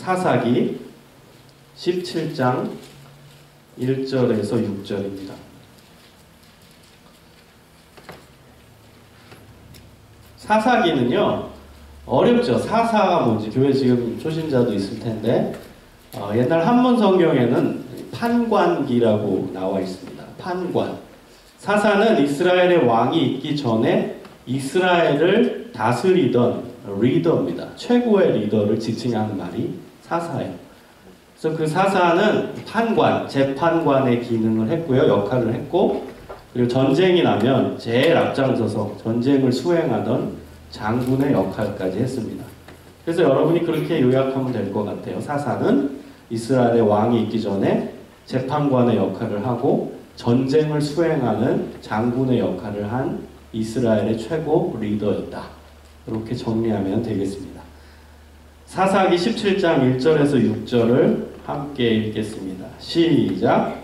사사기 17장 1절에서 6절입니다. 사사기는요, 어렵죠. 사사가 뭔지 교회 지금 초신자도 있을 텐데 옛날 한문 성경에는 판관기라고 나와 있습니다. 판관. 사사는 이스라엘의 왕이 있기 전에 이스라엘을 다스리던 리더입니다. 최고의 리더를 지칭하는 말이 사사예요. 그래서 그 사사는 판관, 재판관의 기능을 했고요. 역할을 했고, 그리고 전쟁이 나면 제일 앞장서서 전쟁을 수행하던 장군의 역할까지 했습니다. 그래서 여러분이 그렇게 요약하면 될 것 같아요. 사사는 이스라엘의 왕이 있기 전에 재판관의 역할을 하고 전쟁을 수행하는 장군의 역할을 한 이스라엘의 최고 리더였다. 이렇게 정리하면 되겠습니다. 사사기 17장 1절에서 6절을 함께 읽겠습니다. 시작!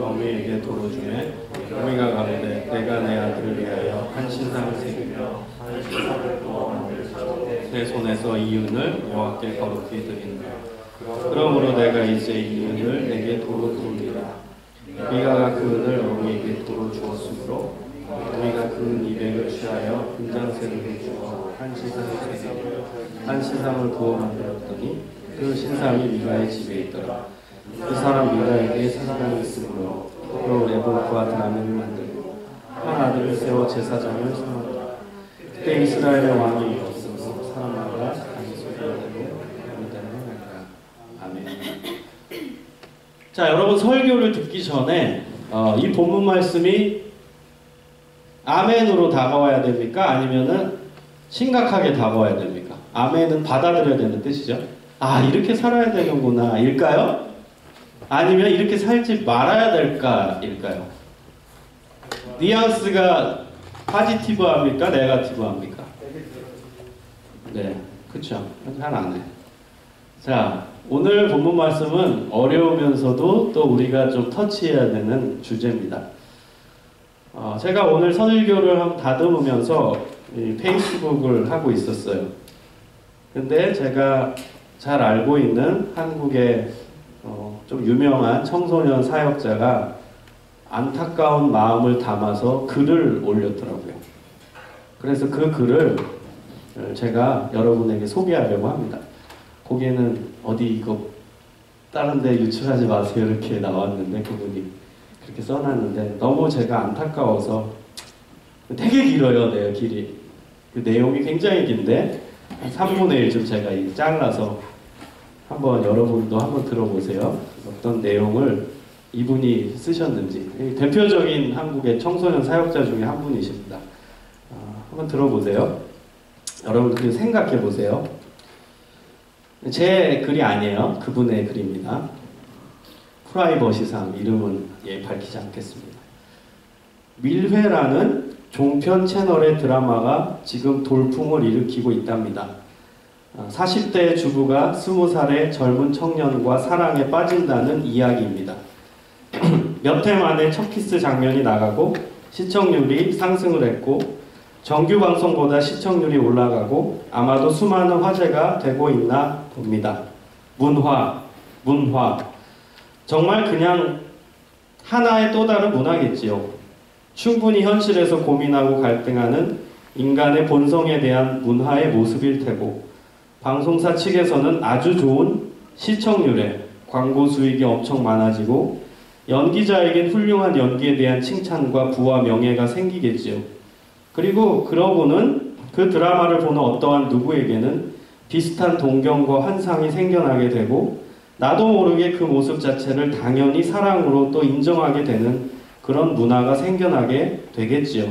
어미에게 도로 주매 어미가 가로되 내가 내 아들을 위하여 한 신상을 새기며 내 손에서 이윤을 여호와께 거룩히 드린다. 그러므로 내가 이제 이윤을 내게 도로 드리리라. 미가가 그 은을 어미에게 도로 주었으므로 어미가 그 은 200을 취하여 금장새를 주어 한 신상을 새기며 한 신상을 부어 만들었더니 그 신상이 미가의 집에 있더라. 그 사람 미가에게 사랑이 있으므로 또 레볼과 드라면을 만들고 한 아들을 세워 제사장을 삼았다. 그때 이스라엘의 왕이 없어서 사람마다 자기 소리대로 아미다를 행하니라. 아멘. 자, 여러분 설교를 듣기 전에 이 본문 말씀이 아멘으로 다가와야 됩니까? 아니면은 심각하게 다가와야 됩니까? 아멘은 받아들여야 되는 뜻이죠. 아, 이렇게 살아야 되는구나 일까요? 아니면 이렇게 살지 말아야 될까 일까요? 뉘앙스가 파지티브합니까? 네거티브합니까? 네, 그쵸. 잘 안 해. 자, 오늘 본문 말씀은 어려우면서도 또 우리가 좀 터치해야 되는 주제입니다. 제가 오늘 선일교를 한번 다듬으면서 페이스북을 하고 있었어요. 근데 제가 잘 알고 있는 한국의 좀 유명한 청소년 사역자가 안타까운 마음을 담아서 글을 올렸더라고요. 그래서 그 글을 제가 여러분에게 소개하려고 합니다. 거기에는 어디 이거 다른 데 유출하지 마세요 이렇게 나왔는데 그분이 그렇게 써놨는데 너무 제가 안타까워서 되게 길어요. 네, 길이. 그 내용이 굉장히 긴데 한 3분의 1쯤 제가 잘라서 한번 여러분도 한번 들어보세요. 어떤 내용을 이분이 쓰셨는지. 대표적인 한국의 청소년 사역자 중에 한 분이십니다. 한번 들어보세요. 여러분들 생각해 보세요. 제 글이 아니에요. 그분의 글입니다. 프라이버시상 이름은 밝히지 않겠습니다. 밀회라는 종편 채널의 드라마가 지금 돌풍을 일으키고 있답니다. 40대 주부가 20살의 젊은 청년과 사랑에 빠진다는 이야기입니다. 몇 해 만에 첫 키스 장면이 나가고 시청률이 상승을 했고 정규 방송보다 시청률이 올라가고 아마도 수많은 화제가 되고 있나 봅니다. 문화. 정말 그냥 하나의 또 다른 문화겠지요. 충분히 현실에서 고민하고 갈등하는 인간의 본성에 대한 문화의 모습일 테고 방송사 측에서는 아주 좋은 시청률에 광고 수익이 엄청 많아지고 연기자에겐 훌륭한 연기에 대한 칭찬과 부와 명예가 생기겠지요. 그리고 그러고는 그 드라마를 보는 어떠한 누구에게는 비슷한 동경과 환상이 생겨나게 되고 나도 모르게 그 모습 자체를 당연히 사랑으로 또 인정하게 되는 그런 문화가 생겨나게 되겠지요.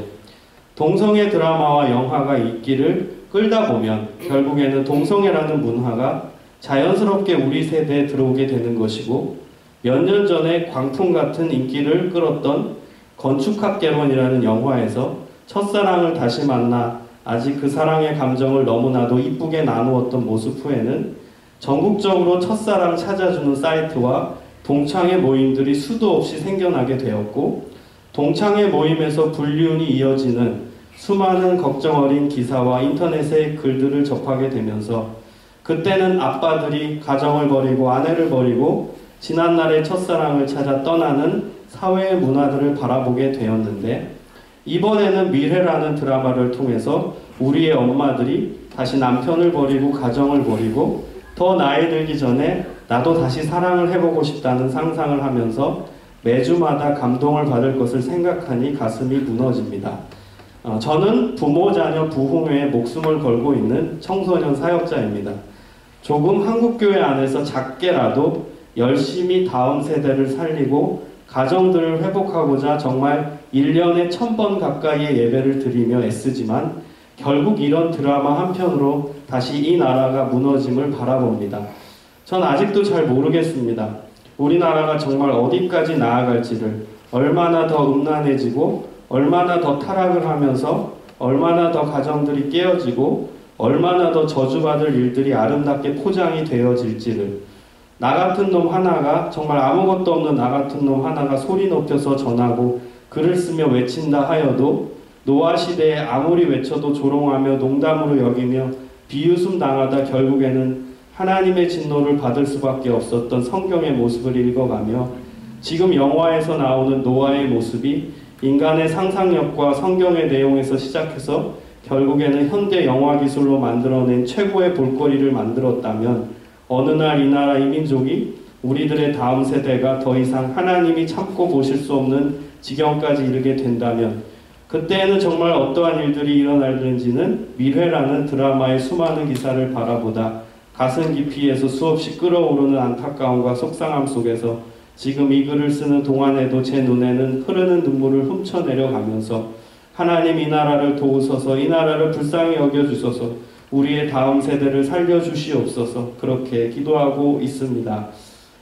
동성애 드라마와 영화가 인기를 끌다 보면 결국에는 동성애라는 문화가 자연스럽게 우리 세대에 들어오게 되는 것이고 몇 년 전에 광풍 같은 인기를 끌었던 건축학개론이라는 영화에서 첫사랑을 다시 만나 아직 그 사랑의 감정을 너무나도 이쁘게 나누었던 모습 후에는 전국적으로 첫사랑 찾아주는 사이트와 동창회 모임들이 수도 없이 생겨나게 되었고, 동창회 모임에서 불륜이 이어지는 수많은 걱정 어린 기사와 인터넷의 글들을 접하게 되면서 그때는 아빠들이 가정을 버리고 아내를 버리고 지난날의 첫사랑을 찾아 떠나는 사회의 문화들을 바라보게 되었는데, 이번에는 미래라는 드라마를 통해서 우리의 엄마들이 다시 남편을 버리고 가정을 버리고 더 나이 들기 전에 나도 다시 사랑을 해보고 싶다는 상상을 하면서 매주마다 감동을 받을 것을 생각하니 가슴이 무너집니다. 저는 부모 자녀 부흥회에 목숨을 걸고 있는 청소년 사역자입니다. 조금 한국교회 안에서 작게라도 열심히 다음 세대를 살리고 가정들을 회복하고자 정말 1년에 1000번 가까이의 예배를 드리며 애쓰지만 결국 이런 드라마 한편으로 다시 이 나라가 무너짐을 바라봅니다. 전 아직도 잘 모르겠습니다. 우리나라가 정말 어디까지 나아갈지를, 얼마나 더 음란해지고 얼마나 더 타락을 하면서 얼마나 더 가정들이 깨어지고 얼마나 더 저주받을 일들이 아름답게 포장이 되어질지를, 나 같은 놈 하나가, 정말 아무것도 없는 나 같은 놈 하나가 소리 높여서 전하고 글을 쓰며 외친다 하여도 노아 시대에 아무리 외쳐도 조롱하며 농담으로 여기며 비웃음 당하다 결국에는 하나님의 진노를 받을 수밖에 없었던 성경의 모습을 읽어가며 지금 영화에서 나오는 노아의 모습이 인간의 상상력과 성경의 내용에서 시작해서 결국에는 현대 영화 기술로 만들어낸 최고의 볼거리를 만들었다면, 어느 날 이 나라 이 민족이, 우리들의 다음 세대가 더 이상 하나님이 참고 보실 수 없는 지경까지 이르게 된다면 그때에는 정말 어떠한 일들이 일어날는지는 미래라는 드라마의 수많은 기사를 바라보다 가슴 깊이에서 수없이 끓어오르는 안타까움과 속상함 속에서 지금 이 글을 쓰는 동안에도 제 눈에는 흐르는 눈물을 훔쳐내려가면서 하나님 이 나라를 도우소서, 이 나라를 불쌍히 여겨주소서, 우리의 다음 세대를 살려주시옵소서, 그렇게 기도하고 있습니다.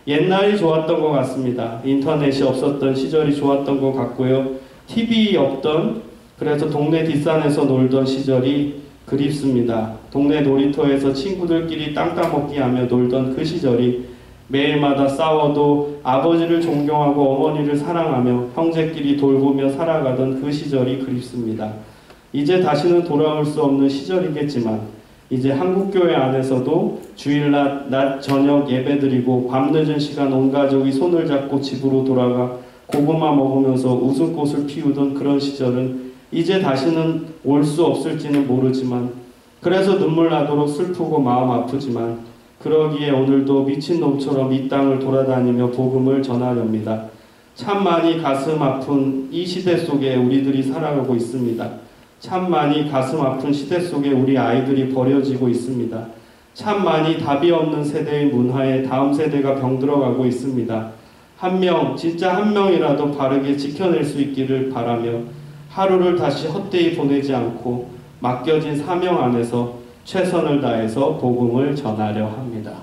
옛날이 좋았던 것 같습니다. 인터넷이 없었던 시절이 좋았던 것 같고요. TV 없던, 그래서 동네 뒷산에서 놀던 시절이 그립습니다. 동네 놀이터에서 친구들끼리 땅 따먹기 하며 놀던 그 시절이, 매일마다 싸워도 아버지를 존경하고 어머니를 사랑하며 형제끼리 돌보며 살아가던 그 시절이 그립습니다. 이제 다시는 돌아올 수 없는 시절이겠지만 이제 한국교회 안에서도 주일날 낮 저녁 예배드리고 밤늦은 시간 온 가족이 손을 잡고 집으로 돌아가 고구마 먹으면서 웃음꽃을 피우던 그런 시절은 이제 다시는 올 수 없을지는 모르지만, 그래서 눈물 나도록 슬프고 마음 아프지만 그러기에 오늘도 미친놈처럼 이 땅을 돌아다니며 복음을 전하렵니다. 참 많이 가슴 아픈 이 시대 속에 우리들이 살아가고 있습니다. 참 많이 가슴 아픈 시대 속에 우리 아이들이 버려지고 있습니다. 참 많이 답이 없는 세대의 문화에 다음 세대가 병들어가고 있습니다. 한 명, 진짜 한 명이라도 바르게 지켜낼 수 있기를 바라며 하루를 다시 헛되이 보내지 않고 맡겨진 사명 안에서 최선을 다해서 복음을 전하려 합니다.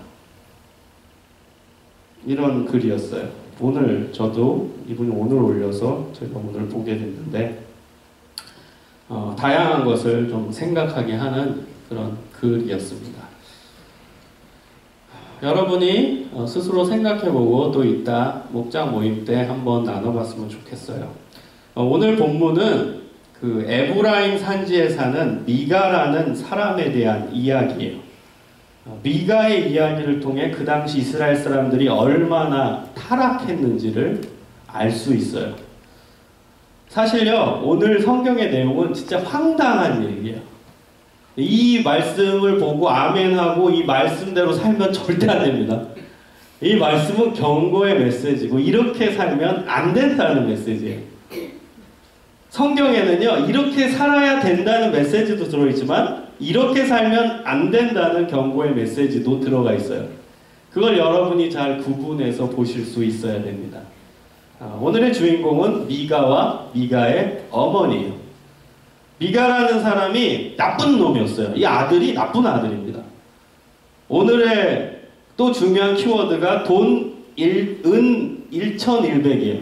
이런 글이었어요. 오늘 저도 이분이 오늘 올려서 제가 오늘 보게 됐는데 다양한 것을 좀 생각하게 하는 그런 글이었습니다. 여러분이 스스로 생각해보고 또 이따 목장 모임 때 한번 나눠봤으면 좋겠어요. 오늘 본문은 그 에브라임 산지에 사는 미가라는 사람에 대한 이야기예요. 미가의 이야기를 통해 그 당시 이스라엘 사람들이 얼마나 타락했는지를 알 수 있어요. 사실요, 오늘 성경의 내용은 진짜 황당한 얘기예요. 이 말씀을 보고 아멘하고 이 말씀대로 살면 절대 안 됩니다. 이 말씀은 경고의 메시지고 이렇게 살면 안 된다는 메시지예요. 성경에는요, 이렇게 살아야 된다는 메시지도 들어있지만 이렇게 살면 안 된다는 경고의 메시지도 들어가 있어요. 그걸 여러분이 잘 구분해서 보실 수 있어야 됩니다. 오늘의 주인공은 미가와 미가의 어머니예요. 미가라는 사람이 나쁜 놈이었어요. 이 아들이 나쁜 아들입니다. 오늘의 또 중요한 키워드가 은 1100이에요.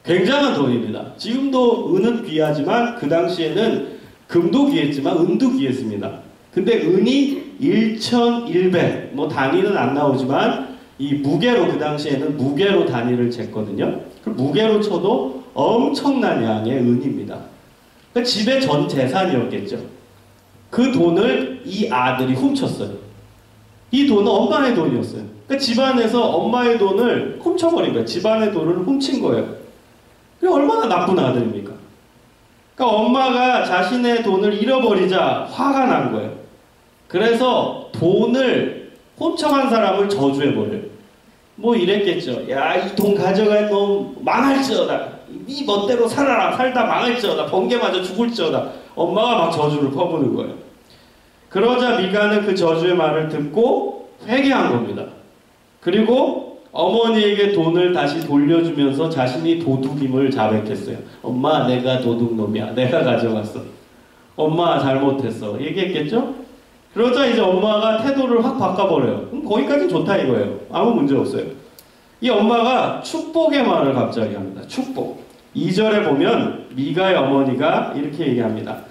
굉장한 돈입니다. 지금도 은은 귀하지만 그 당시에는 금도 귀했지만 은도 귀했습니다. 근데 은이 1,100, 뭐 단위는 안 나오지만 이 무게로 그 당시에는 무게로 단위를 쟀거든요. 그 무게로 쳐도 엄청난 양의 은입니다. 그러니까 집의 전 재산이었겠죠. 그 돈을 이 아들이 훔쳤어요. 이 돈은 엄마의 돈이었어요. 그러니까 집안에서 엄마의 돈을 훔쳐버린 거예요. 집안의 돈을 훔친 거예요. 그게 얼마나 나쁜 아들입니까? 그러니까 엄마가 자신의 돈을 잃어버리자 화가 난 거예요. 그래서 돈을 훔쳐간 사람을 저주해버려요. 뭐 이랬겠죠. 야, 이 돈 가져간 놈 망할지어다. 네 멋대로 살아라. 살다 망할지어다. 번개 맞아 죽을지어다. 엄마가 막 저주를 퍼부는 거예요. 그러자 미가는 그 저주의 말을 듣고 회개한 겁니다. 그리고 어머니에게 돈을 다시 돌려주면서 자신이 도둑임을 자백했어요. 엄마, 내가 도둑놈이야. 내가 가져갔어. 엄마 잘못했어. 얘기했겠죠? 그러자 이제 엄마가 태도를 확 바꿔버려요. 거기까지 좋다 이거예요. 아무 문제 없어요. 이 엄마가 축복의 말을 갑자기 합니다. 축복. 2절에 보면 미가의 어머니가 이렇게 얘기합니다.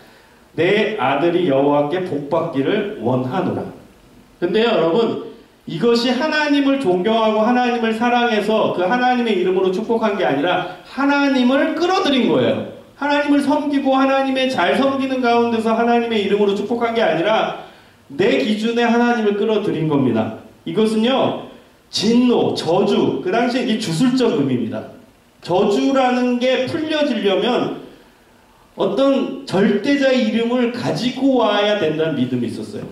내 아들이 여호와께 복받기를 원하노라. 근데요 여러분, 이것이 하나님을 존경하고 하나님을 사랑해서 그 하나님의 이름으로 축복한 게 아니라 하나님을 끌어들인 거예요. 하나님을 섬기고 하나님의 잘 섬기는 가운데서 하나님의 이름으로 축복한 게 아니라 내 기준에 하나님을 끌어들인 겁니다. 이것은요 진노, 저주, 그 당시에 이게 주술적 의미입니다. 저주라는 게 풀려지려면 어떤 절대자의 이름을 가지고 와야 된다는 믿음이 있었어요.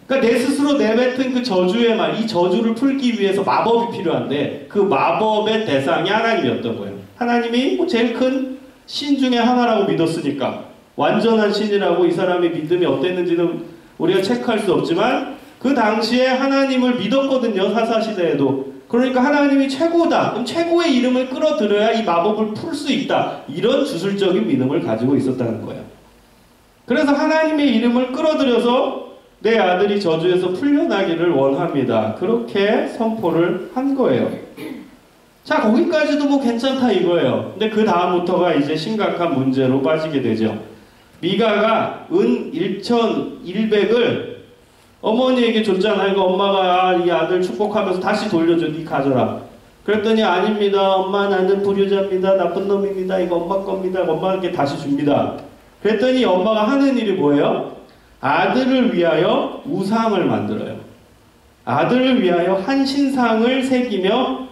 그러니까 내 스스로 내뱉은 그 저주의 말, 이 저주를 풀기 위해서 마법이 필요한데 그 마법의 대상이 하나님이었던 거예요. 하나님이 뭐 제일 큰 신 중에 하나라고 믿었으니까 완전한 신이라고 이 사람의 믿음이 어땠는지는 우리가 체크할 수 없지만 그 당시에 하나님을 믿었거든요. 사사시대에도. 그러니까 하나님이 최고다. 그럼 최고의 이름을 끌어들여야 이 마법을 풀 수 있다. 이런 주술적인 믿음을 가지고 있었다는 거예요. 그래서 하나님의 이름을 끌어들여서 내 아들이 저주에서 풀려나기를 원합니다. 그렇게 선포를 한 거예요. 자, 거기까지도 뭐 괜찮다 이거예요. 근데 그 다음부터가 이제 심각한 문제로 빠지게 되죠. 미가가 은 1,100을 어머니에게 줬잖아요. 그러니까 엄마가 이 아들 축복하면서 다시 돌려줘. 니 가져라. 그랬더니 아닙니다. 엄마 나는 불효자입니다. 나쁜 놈입니다. 이거 엄마 겁니다. 엄마에게 다시 줍니다. 그랬더니 엄마가 하는 일이 뭐예요? 아들을 위하여 우상을 만들어요. 아들을 위하여 한 신상을 새기며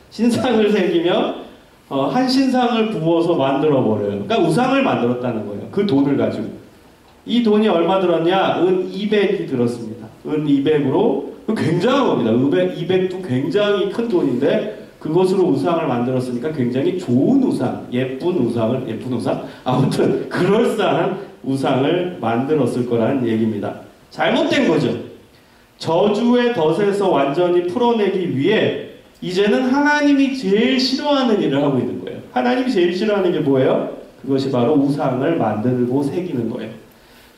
신상을 새기며 한 신상을 부어서 만들어버려요. 그러니까 우상을 만들었다는 거예요. 그 돈을 가지고. 이 돈이 얼마 들었냐? 은 200이 들었습니다. 은 200으로 굉장한 겁니다. 200도 굉장히 큰 돈인데 그것으로 우상을 만들었으니까 굉장히 좋은 우상, 예쁜 우상? 아무튼 그럴싸한 우상을 만들었을 거라는 얘기입니다. 잘못된 거죠. 저주의 덫에서 완전히 풀어내기 위해 이제는 하나님이 제일 싫어하는 일을 하고 있는 거예요. 하나님이 제일 싫어하는 게 뭐예요? 그것이 바로 우상을 만들고 새기는 거예요.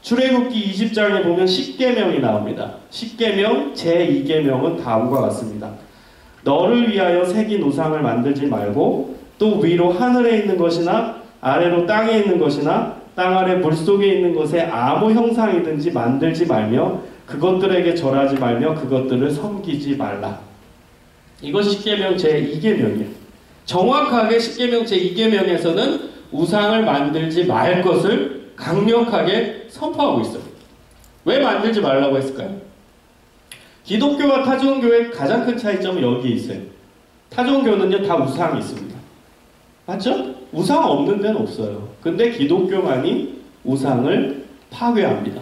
출애굽기 20장에 보면 10계명이 나옵니다. 10계명 제2계명은 다음과 같습니다. 너를 위하여 새긴 우상을 만들지 말고 또 위로 하늘에 있는 것이나 아래로 땅에 있는 것이나 땅 아래 물속에 있는 것에 아무 형상이든지 만들지 말며 그것들에게 절하지 말며 그것들을 섬기지 말라. 이것이 10계명 제2계명이에요. 정확하게 10계명 제2계명에서는 우상을 만들지 말 것을 강력하게 선포하고 있어요. 왜 만들지 말라고 했을까요? 기독교와 타종교의 가장 큰 차이점은 여기에 있어요. 타종교는요 다 우상이 있습니다. 맞죠? 우상 없는 데는 없어요. 근데 기독교만이 우상을 파괴합니다.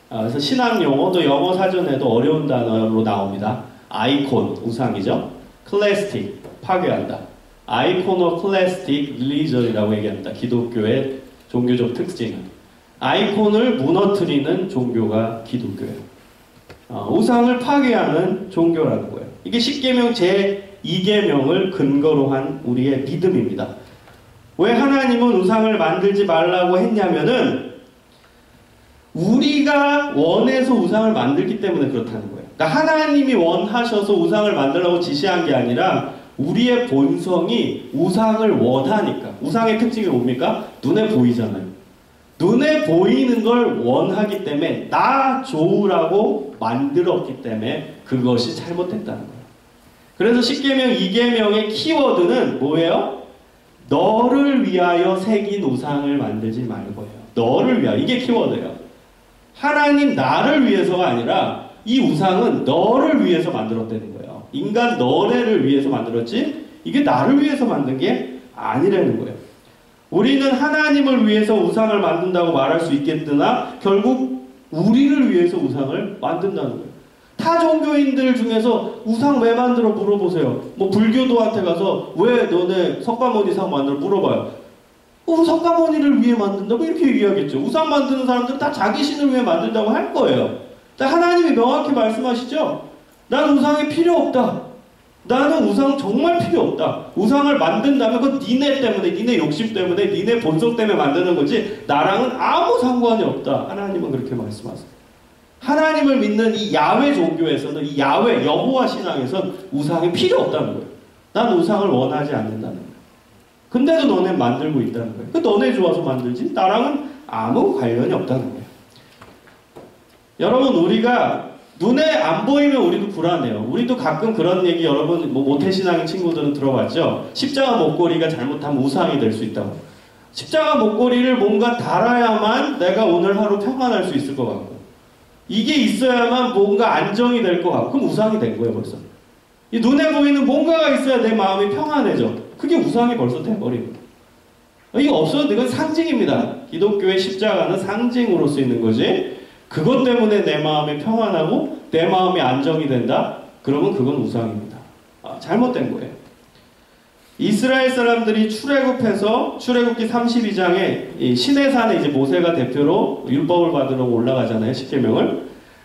그래서 신학 용어도 영어 사전에도 어려운 단어로 나옵니다. 아이콘, 우상이죠. 클래스틱, 파괴한다. 아이코노클래스틱 릴리전이라고 얘기합니다. 기독교의 종교적 특징은. 아이콘을 무너뜨리는 종교가 기독교예요. 우상을 파괴하는 종교라는 거예요. 이게 10계명 제2계명을 근거로 한 우리의 믿음입니다. 왜 하나님은 우상을 만들지 말라고 했냐면은 우리가 원해서 우상을 만들기 때문에 그렇다는 거예요. 그러니까 하나님이 원하셔서 우상을 만들라고 지시한 게 아니라 우리의 본성이 우상을 원하니까. 우상의 특징이 뭡니까? 눈에 보이잖아요. 눈에 보이는 걸 원하기 때문에 나 좋으라고 만들었기 때문에 그것이 잘못됐다는 거예요. 그래서 10계명, 2계명의 키워드는 뭐예요? 너를 위하여 새긴 우상을 만들지 말고요. 너를 위하여. 이게 키워드예요. 하나님 나를 위해서가 아니라 이 우상은 너를 위해서 만들었다는 거예요. 인간 너네를 위해서 만들었지 이게 나를 위해서 만든 게 아니라는 거예요. 우리는 하나님을 위해서 우상을 만든다고 말할 수 있겠으나 결국 우리를 위해서 우상을 만든다는 거예요. 타 종교인들 중에서 우상 왜 만들어 물어보세요. 뭐 불교도한테 가서 왜 너네 석가모니 상 만들어 물어봐요. 석가모니를 위해 만든다고 이렇게 얘기하겠죠. 우상 만드는 사람들은 다 자기 신을 위해 만든다고 할 거예요. 하나님이 명확히 말씀하시죠. 난 우상이 필요 없다. 나는 우상 정말 필요 없다. 우상을 만든다면 그건 니네 때문에, 니네 욕심 때문에, 니네 본성 때문에 만드는 거지 나랑은 아무 상관이 없다. 하나님은 그렇게 말씀하세요. 하나님을 믿는 이 야훼 종교에서는, 이 야훼 여호와 신앙에서는 우상이 필요 없다는 거예요. 난 우상을 원하지 않는다는 거예요. 근데도 너네 만들고 있다는 거예요. 너네 좋아서 만들지 나랑은 아무 관련이 없다는 거예요. 여러분, 우리가 눈에 안 보이면 우리도 불안해요. 우리도 가끔 그런 얘기 여러분 모태신앙인 친구들은 들어봤죠? 십자가 목걸이가 잘못하면 우상이 될 수 있다고. 십자가 목걸이를 뭔가 달아야만 내가 오늘 하루 평안할 수 있을 것 같고 이게 있어야만 뭔가 안정이 될 것 같고 그럼 우상이 된 거예요 벌써. 이 눈에 보이는 뭔가가 있어야 내 마음이 평안해져. 그게 우상이 벌써 돼버립니다. 이게 없어도 이건 상징입니다. 기독교의 십자가는 상징으로 쓰이는 거지 그것 때문에 내 마음이 평안하고 내 마음이 안정이 된다? 그러면 그건 우상입니다. 잘못된 거예요. 이스라엘 사람들이 출애굽해서 출애굽기 32장에 시내산에 이제 모세가 대표로 율법을 받으러 올라가잖아요. 10계명을.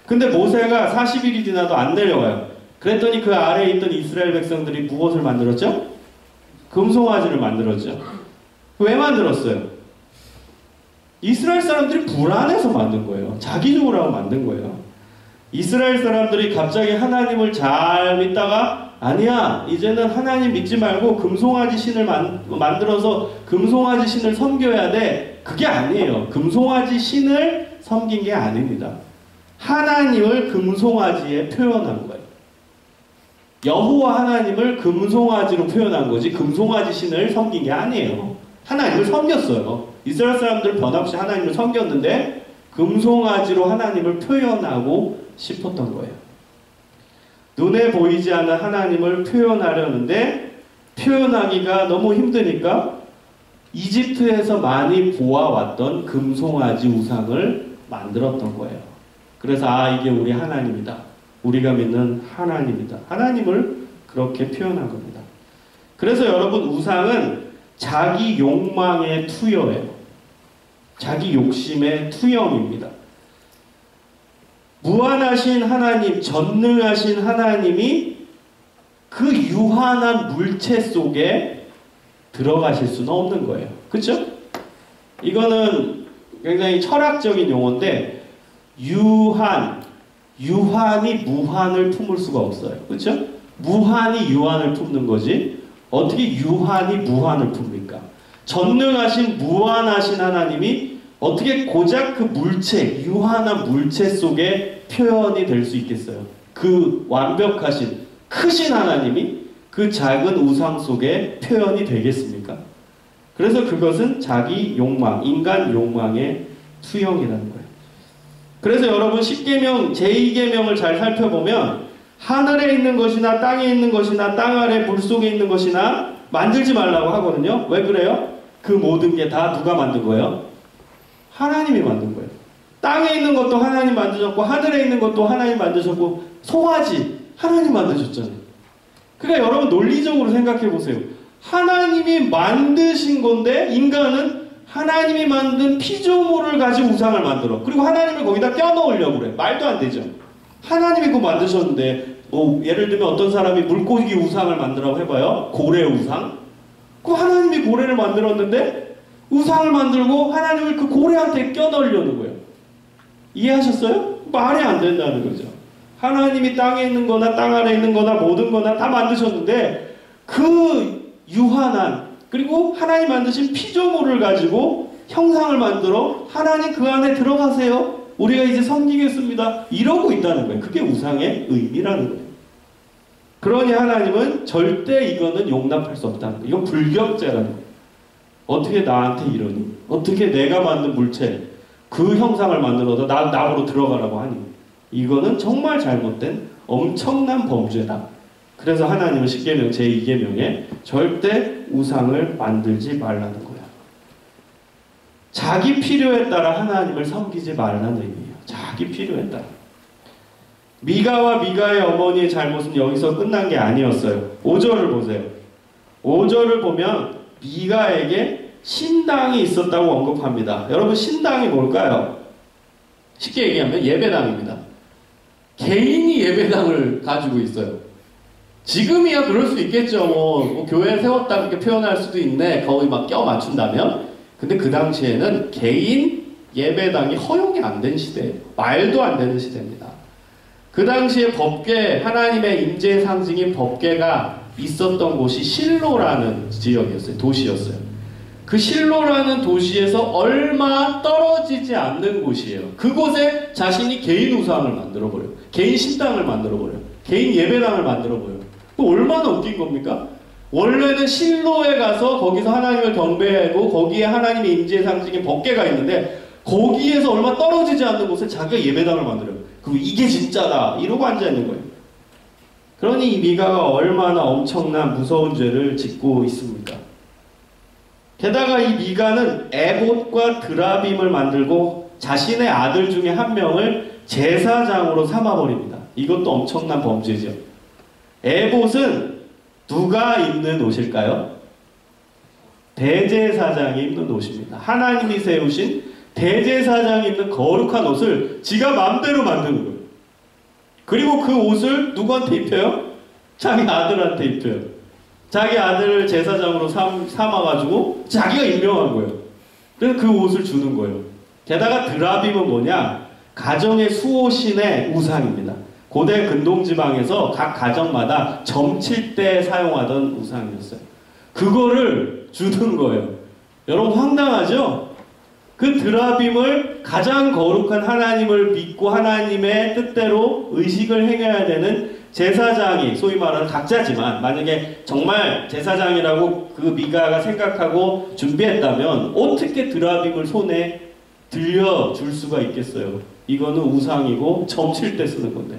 근데 모세가 40일이 지나도 안 내려와요. 그랬더니 그 아래에 있던 이스라엘 백성들이 무엇을 만들었죠? 금송아지를 만들었죠. 왜 만들었어요? 이스라엘 사람들이 불안해서 만든 거예요. 자기적으로 하고 만든 거예요. 이스라엘 사람들이 갑자기 하나님을 잘 믿다가 아니야 이제는 하나님 믿지 말고 금송아지 신을 만들어서 금송아지 신을 섬겨야 돼. 그게 아니에요. 금송아지 신을 섬긴 게 아닙니다. 하나님을 금송아지에 표현한 거예요. 여호와 하나님을 금송아지로 표현한 거지 금송아지 신을 섬긴 게 아니에요. 하나님을 섬겼어요. 이스라엘 사람들은 변함없이 하나님을 섬겼는데 금송아지로 하나님을 표현하고 싶었던 거예요. 눈에 보이지 않는 하나님을 표현하려는데 표현하기가 너무 힘드니까 이집트에서 많이 보아왔던 금송아지 우상을 만들었던 거예요. 그래서 이게 우리 하나님이다. 우리가 믿는 하나님이다. 하나님을 그렇게 표현한 겁니다. 그래서 여러분 우상은 자기 욕망의 투여예요. 자기 욕심의 투영입니다. 무한하신 하나님, 전능하신 하나님이 그 유한한 물체 속에 들어가실 수는 없는 거예요. 그렇죠? 이거는 굉장히 철학적인 용어인데 유한이 무한을 품을 수가 없어요. 그렇죠? 무한이 유한을 품는 거지 어떻게 유한이 무한을 풉니까? 전능하신 무한하신 하나님이 어떻게 고작 그 물체, 유한한 물체 속에 표현이 될 수 있겠어요? 그 완벽하신, 크신 하나님이 그 작은 우상 속에 표현이 되겠습니까? 그래서 그것은 자기 욕망, 인간 욕망의 투영이라는 거예요. 그래서 여러분 10계명, 제2계명을 잘 살펴보면 하늘에 있는 것이나 땅에 있는 것이나 땅 아래 물속에 있는 것이나 만들지 말라고 하거든요. 왜 그래요? 그 모든 게 다 누가 만든 거예요? 하나님이 만든 거예요. 땅에 있는 것도 하나님 만드셨고 하늘에 있는 것도 하나님 만드셨고 송아지 하나님 만드셨잖아요. 그러니까 여러분 논리적으로 생각해 보세요. 하나님이 만드신 건데 인간은 하나님이 만든 피조물을 가지고 우상을 만들어. 그리고 하나님을 거기다 껴넣으려고 그래. 말도 안 되죠. 하나님이 그거 만드셨는데 예를 들면 어떤 사람이 물고기 우상을 만들라고 해봐요. 고래 우상. 그 하나님이 고래를 만들었는데 우상을 만들고 하나님을 그 고래한테 껴넣으려는 거예요. 이해하셨어요? 말이 안 된다는 거죠. 하나님이 땅에 있는 거나 땅 아래 있는 거나 모든 거나 다 만드셨는데 그 유한한, 그리고 하나님 만드신 피조물을 가지고 형상을 만들어 하나님 그 안에 들어가세요. 우리가 이제 섬기겠습니다. 이러고 있다는 거예요. 그게 우상의 의미라는 거예요. 그러니 하나님은 절대 이거는 용납할 수 없다는 거예요. 이건 불경죄라는 거예요. 어떻게 나한테 이러니? 어떻게 내가 만든 물체, 그 형상을 만들어서 나보러 들어가라고 하니? 이거는 정말 잘못된 엄청난 범죄다. 그래서 하나님은 십계명 제2계명에 절대 우상을 만들지 말라는 거예요. 자기 필요에 따라 하나님을 섬기지 말라는 의미예요. 자기 필요에 따라. 미가와 미가의 어머니의 잘못은 여기서 끝난 게 아니었어요. 5절을 보세요. 5절을 보면 미가에게 신당이 있었다고 언급합니다. 여러분, 신당이 뭘까요? 쉽게 얘기하면 예배당입니다. 개인이 예배당을 가지고 있어요. 지금이야 그럴 수 있겠죠. 뭐 교회 세웠다 그렇게 표현할 수도 있네. 거의 막 껴 맞춘다면. 근데 그 당시에는 개인 예배당이 허용이 안 된 시대예요. 말도 안 되는 시대입니다. 그 당시에 법궤, 하나님의 임재의 상징인 법궤가 있었던 곳이 실로라는 지역이었어요. 도시였어요. 그 실로라는 도시에서 얼마 떨어지지 않는 곳이에요. 그곳에 자신이 개인 우상을 만들어버려요. 개인 신당을 만들어버려요. 개인 예배당을 만들어버려요. 얼마나 웃긴 겁니까? 원래는 실로에 가서 거기서 하나님을 경배하고 거기에 하나님의 임재의 상징인 법궤가 있는데 거기에서 얼마 떨어지지 않는 곳에 자기가 예배당을 만들어요. 그리고 이게 진짜다 이러고 앉아있는 거예요. 그러니 이 미가가 얼마나 엄청난 무서운 죄를 짓고 있습니까? 게다가 이 미가는 에봇과 드라빔을 만들고 자신의 아들 중에 한 명을 제사장으로 삼아버립니다. 이것도 엄청난 범죄죠. 에봇은 누가 입는 옷일까요? 대제사장이 입는 옷입니다. 하나님이 세우신 대제사장이 입는 거룩한 옷을 지가 마음대로 만드는 거예요. 그리고 그 옷을 누구한테 입혀요? 자기 아들한테 입혀요. 자기 아들을 제사장으로 삼아가지고 자기가 임명한 거예요. 그래서 그 옷을 주는 거예요. 게다가 드라빔은 뭐냐? 가정의 수호신의 우상입니다. 고대 근동지방에서 각 가정마다 점칠 때 사용하던 우상이었어요. 그거를 주는 거예요. 여러분 황당하죠? 그 드라빔을 가장 거룩한 하나님을 믿고 하나님의 뜻대로 의식을 행해야 되는 제사장이, 소위 말하는 각자지만 만약에 정말 제사장이라고 그 미가가 생각하고 준비했다면 어떻게 드라빔을 손에 들려줄 수가 있겠어요? 이거는 우상이고 점칠 때 쓰는 건데.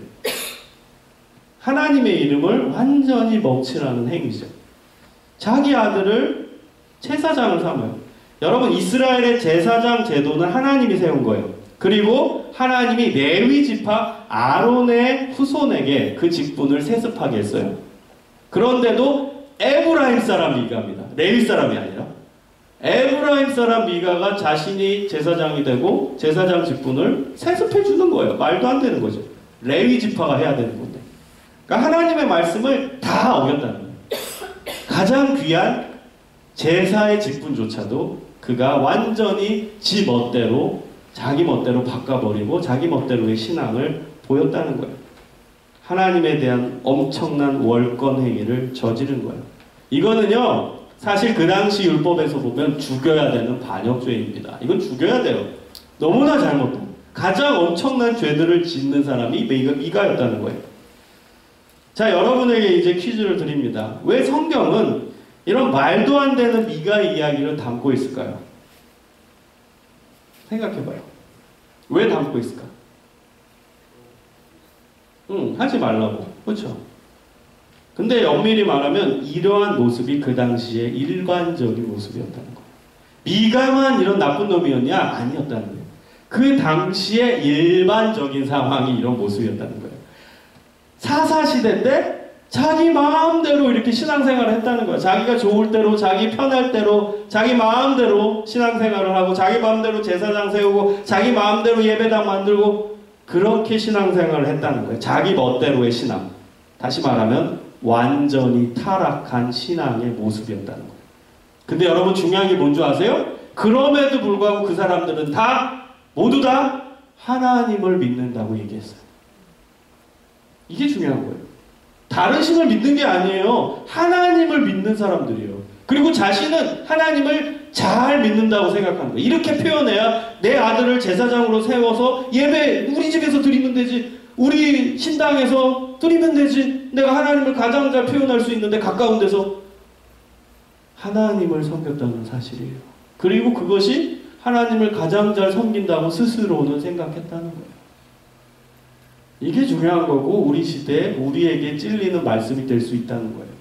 하나님의 이름을 완전히 먹칠하는 행위죠. 자기 아들을 제사장을 삼아요. 여러분, 이스라엘의 제사장 제도는 하나님이 세운 거예요. 그리고 하나님이 레위 지파 아론의 후손에게 그 직분을 세습하게 했어요. 그런데도 에브라임 사람 미가입니다. 레위 사람이 아니라. 에브라임 사람 미가가 자신이 제사장이 되고 제사장 직분을 세습해 주는 거예요. 말도 안 되는 거죠. 레위 지파가 해야 되는 건데. 그러니까 하나님의 말씀을 다 어겼다는 거예요. 가장 귀한 제사의 직분조차도 그가 완전히 지 멋대로, 자기 멋대로 바꿔버리고 자기 멋대로의 신앙을 보였다는 거예요. 하나님에 대한 엄청난 월권 행위를 저지른 거예요. 이거는요, 사실 그 당시 율법에서 보면 죽여야 되는 반역죄입니다. 이건 죽여야 돼요. 너무나 잘못된, 가장 엄청난 죄들을 짓는 사람이 미가였다는 거예요. 자, 여러분에게 이제 퀴즈를 드립니다. 왜 성경은 이런 말도 안 되는 미가 이야기를 담고 있을까요? 생각해봐요. 왜 담고 있을까? 하지 말라고. 그렇죠? 근데 엄밀히 말하면 이러한 모습이 그 당시에 일반적인 모습이었다는 거예요. 미가만 이런 나쁜 놈이었냐? 아니었다는 거예요. 그 당시에 일반적인 상황이 이런 모습이었다는 거예요. 사사시대 때 자기 마음대로 이렇게 신앙생활을 했다는 거예요. 자기가 좋을 대로, 자기 편할 대로, 자기 마음대로 신앙생활을 하고 자기 마음대로 제사장 세우고 자기 마음대로 예배당 만들고 그렇게 신앙생활을 했다는 거예요. 자기 멋대로의 신앙. 다시 말하면 완전히 타락한 신앙의 모습이었다는 거예요. 근데 여러분 중요한 게 뭔지 아세요? 그럼에도 불구하고 그 사람들은 모두 다 하나님을 믿는다고 얘기했어요. 이게 중요한 거예요. 다른 신을 믿는 게 아니에요. 하나님을 믿는 사람들이에요. 그리고 자신은 하나님을 잘 믿는다고 생각하는 거예요. 이렇게 표현해야 내 아들을 제사장으로 세워서 예배 우리 집에서 드리면 되지, 우리 신당에서 드리면 되지, 내가 하나님을 가장 잘 표현할 수 있는데 가까운 데서 하나님을 섬겼다는 사실이에요. 그리고 그것이 하나님을 가장 잘 섬긴다고 스스로는 생각했다는 거예요. 이게 중요한 거고 우리 시대에 우리에게 찔리는 말씀이 될 수 있다는 거예요.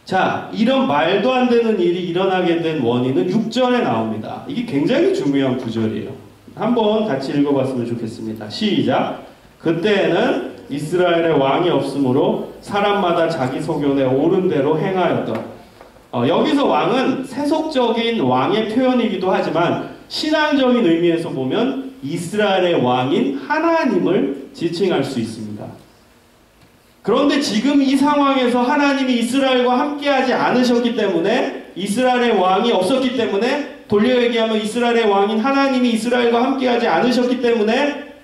자, 이런 말도 안 되는 일이 일어나게 된 원인은 6절에 나옵니다. 이게 굉장히 중요한 구절이에요. 한번 같이 읽어봤으면 좋겠습니다. 시작. 그때에는 이스라엘의 왕이 없으므로 사람마다 자기 소견에 옳은 대로 행하였던. 여기서 왕은 세속적인 왕의 표현이기도 하지만 신앙적인 의미에서 보면 이스라엘의 왕인 하나님을 지칭할 수 있습니다. 그런데 지금 이 상황에서 하나님이 이스라엘과 함께하지 않으셨기 때문에, 이스라엘의 왕이 없었기 때문에, 돌려 얘기하면 이스라엘의 왕인 하나님이 이스라엘과 함께하지 않으셨기 때문에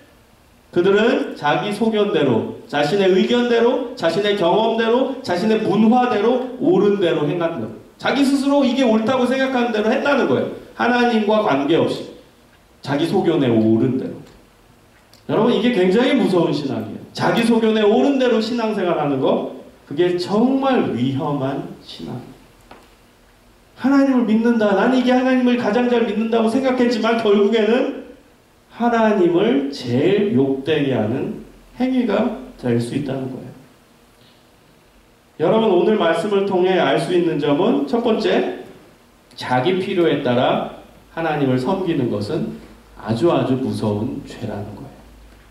그들은 자기 소견대로, 자신의 의견대로, 자신의 경험대로, 자신의 문화대로, 옳은 대로 행한 대로, 자기 스스로 이게 옳다고 생각하는 대로 했다는 거예요. 하나님과 관계없이 자기 소견에 옳은 대로. 여러분, 이게 굉장히 무서운 신앙이에요. 자기 소견에 옳은 대로 신앙생활하는 거, 그게 정말 위험한 신앙. 하나님을 믿는다, 난 이게 하나님을 가장 잘 믿는다고 생각했지만 결국에는 하나님을 제일 욕되게 하는 행위가 될 수 있다는 거예요. 여러분, 오늘 말씀을 통해 알 수 있는 점은 첫 번째, 자기 필요에 따라 하나님을 섬기는 것은 아주 무서운 죄라는 거예요.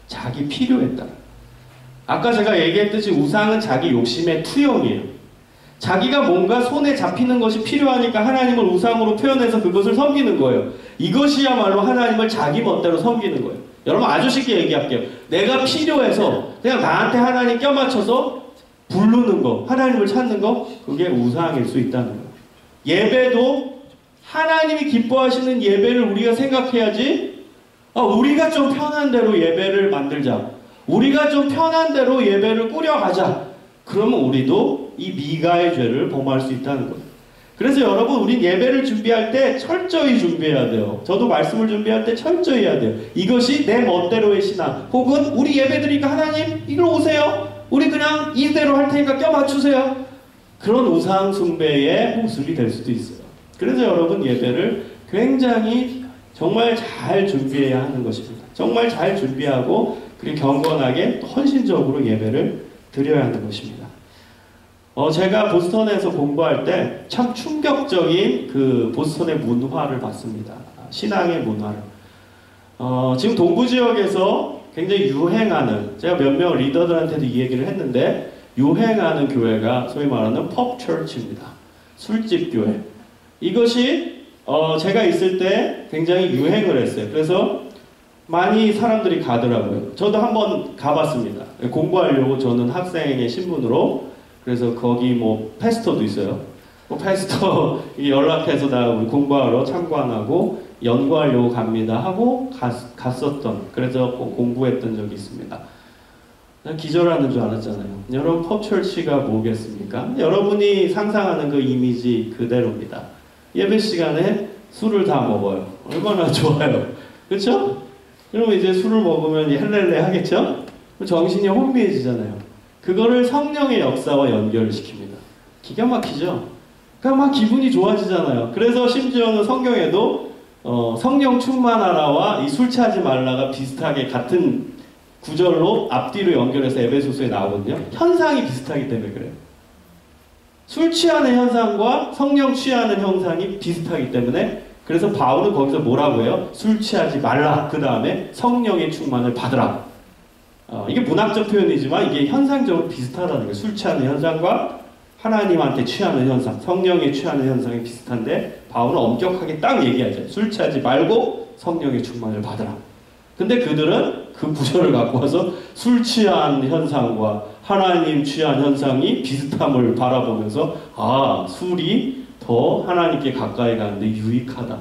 자기 필요에 따라. 아까 제가 얘기했듯이 우상은 자기 욕심의 투영이에요. 자기가 뭔가 손에 잡히는 것이 필요하니까 하나님을 우상으로 표현해서 그것을 섬기는 거예요. 이것이야말로 하나님을 자기 멋대로 섬기는 거예요. 여러분, 아주 쉽게 얘기할게요. 내가 필요해서 그냥 나한테 하나님 껴맞춰서 부르는 거, 하나님을 찾는 거, 그게 우상일 수 있다는 거예요. 예배도 하나님이 기뻐하시는 예배를 우리가 생각해야지, 우리가 좀 편한 대로 예배를 만들자, 우리가 좀 편한 대로 예배를 꾸려가자, 그러면 우리도 이 미가의 죄를 범할 수 있다는 거예요. 그래서 여러분, 우린 예배를 준비할 때 철저히 준비해야 돼요. 저도 말씀을 준비할 때 철저히 해야 돼요. 이것이 내 멋대로의 신앙, 혹은 우리 예배드리니까 하나님 이리로 오세요, 우리 그냥 이대로 할 테니까 껴맞추세요, 그런 우상 숭배의 모습이 될 수도 있어요. 그래서 여러분, 예배를 굉장히 정말 잘 준비해야 하는 것입니다. 정말 잘 준비하고 그리고 경건하게 헌신적으로 예배를 드려야 하는 것입니다. 제가 보스턴에서 공부할 때 참 충격적인 그 보스턴의 문화를 봤습니다. 신앙의 문화를. 지금 동부 지역에서 굉장히 유행하는, 제가 몇 명 리더들한테도 이 얘기를 했는데, 유행하는 교회가 소위 말하는 펍 처치입니다. 술집 교회. 이것이 제가 있을 때 굉장히 유행을 했어요. 그래서 많이 사람들이 가더라고요. 저도 한번 가봤습니다. 공부하려고, 저는 학생의 신분으로. 그래서 거기 패스터도 있어요. 패스터 연락해서 나 우리 공부하러 참관하고 연구하려고 갑니다 하고 갔었던, 그래서 공부했던 적이 있습니다. 난 기절하는 줄 알았잖아요. 여러분, 펍처치가 뭐겠습니까? 여러분이 상상하는 그 이미지 그대로입니다. 예배 시간에 술을 다 먹어요. 얼마나 좋아요. 그렇죠? 그러면 이제 술을 먹으면 헬렐레 하겠죠? 정신이 혼미해지잖아요. 그거를 성령의 역사와 연결을 시킵니다. 기가 막히죠? 그러니까 막 기분이 좋아지잖아요. 그래서 심지어는 성경에도 성령 충만하라와 이 술 취하지 말라가 비슷하게 같은 구절로 앞뒤로 연결해서 에베소서에 나오거든요. 현상이 비슷하기 때문에 그래요. 술 취하는 현상과 성령 취하는 현상이 비슷하기 때문에, 그래서 바울은 거기서 뭐라고 해요? 술 취하지 말라. 그 다음에 성령의 충만을 받으라. 이게 문학적 표현이지만 이게 현상적으로 비슷하다는 거예요. 술 취하는 현상과 하나님한테 취하는 현상, 성령에 취하는 현상이 비슷한데, 바울은 엄격하게 딱 얘기하죠. 술 취하지 말고 성령의 충만을 받으라. 근데 그들은 그 구절을 갖고 와서 술 취한 현상과 하나님 취한 현상이 비슷함을 바라보면서, 술이 더 하나님께 가까이 가는데 유익하다.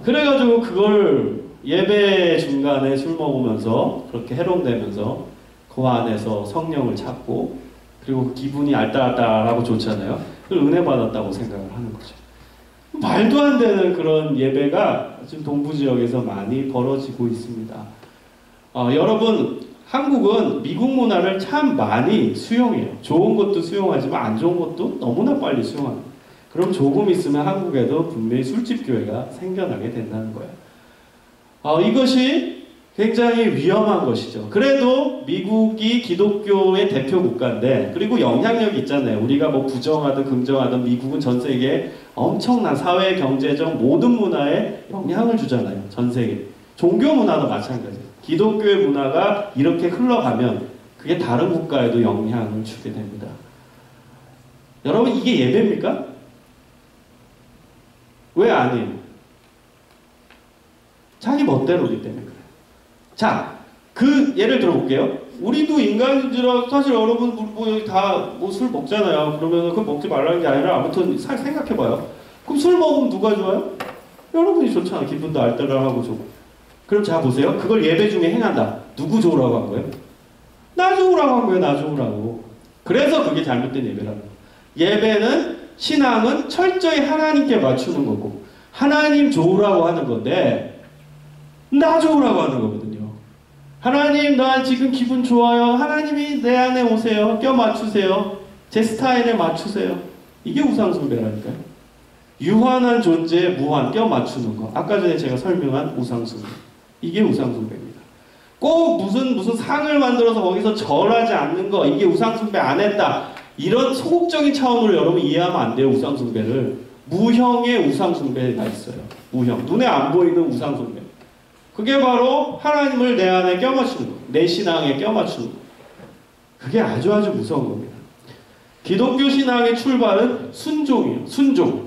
그래가지고 그걸 예배 중간에 술 먹으면서 그렇게 해롱되면서 그 안에서 성령을 찾고 그리고 그 기분이 알딸알딸하고 좋잖아요. 그걸 은혜 받았다고 생각을 하는 거죠. 말도 안 되는 그런 예배가 지금 동부 지역에서 많이 벌어지고 있습니다. 여러분, 한국은 미국 문화를 참 많이 수용해요. 좋은 것도 수용하지만 안 좋은 것도 너무나 빨리 수용합니다. 그럼 조금 있으면 한국에도 분명히 술집 교회가 생겨나게 된다는 거예요. 이것이 굉장히 위험한 것이죠. 그래도 미국이 기독교의 대표 국가인데, 그리고 영향력이 있잖아요. 우리가 뭐 부정하든 긍정하든 미국은 전 세계에 엄청난 사회, 경제적 모든 문화에 영향을 주잖아요. 전 세계. 종교 문화도 마찬가지예요. 기독교의 문화가 이렇게 흘러가면 그게 다른 국가에도 영향을 주게 됩니다. 여러분, 이게 예배입니까? 왜 아니에요? 자기 멋대로기 때문에 그래요. 자, 그 예를 들어볼게요. 우리도 인간인지라 사실 여러분 다 술 먹잖아요. 그러면 그거 먹지 말라는 게 아니라 아무튼 생각해봐요. 그럼 술 먹으면 누가 좋아요? 여러분이 좋잖아. 기분도 알뜰하고 좋고. 그럼 자 보세요. 그걸 예배 중에 행한다. 누구 좋으라고 한 거예요? 나 좋으라고 한 거예요. 나 좋으라고. 그래서 그게 잘못된 예배라는 거예요. 예배는, 신앙은 철저히 하나님께 맞추는 거고 하나님 좋으라고 하는 건데 나 좋으라고 하는 거거든요. 하나님, 나 지금 기분 좋아요. 하나님이 내 안에 오세요. 껴 맞추세요. 제 스타일에 맞추세요. 이게 우상숭배라니까요. 유한한 존재에 무한 껴 맞추는 거. 아까 전에 제가 설명한 우상숭배. 이게 우상숭배입니다. 꼭 무슨 상을 만들어서 거기서 절하지 않는 거. 이게 우상숭배 안 했다. 이런 소극적인 차원으로 여러분 이해하면 안 돼요. 우상숭배를. 무형의 우상숭배가 있어요. 무형. 눈에 안 보이는 우상숭배. 그게 바로 하나님을 내 안에 껴맞추는 거. 내 신앙에 껴맞추는 거. 그게 아주 무서운 겁니다. 기독교 신앙의 출발은 순종이에요. 순종.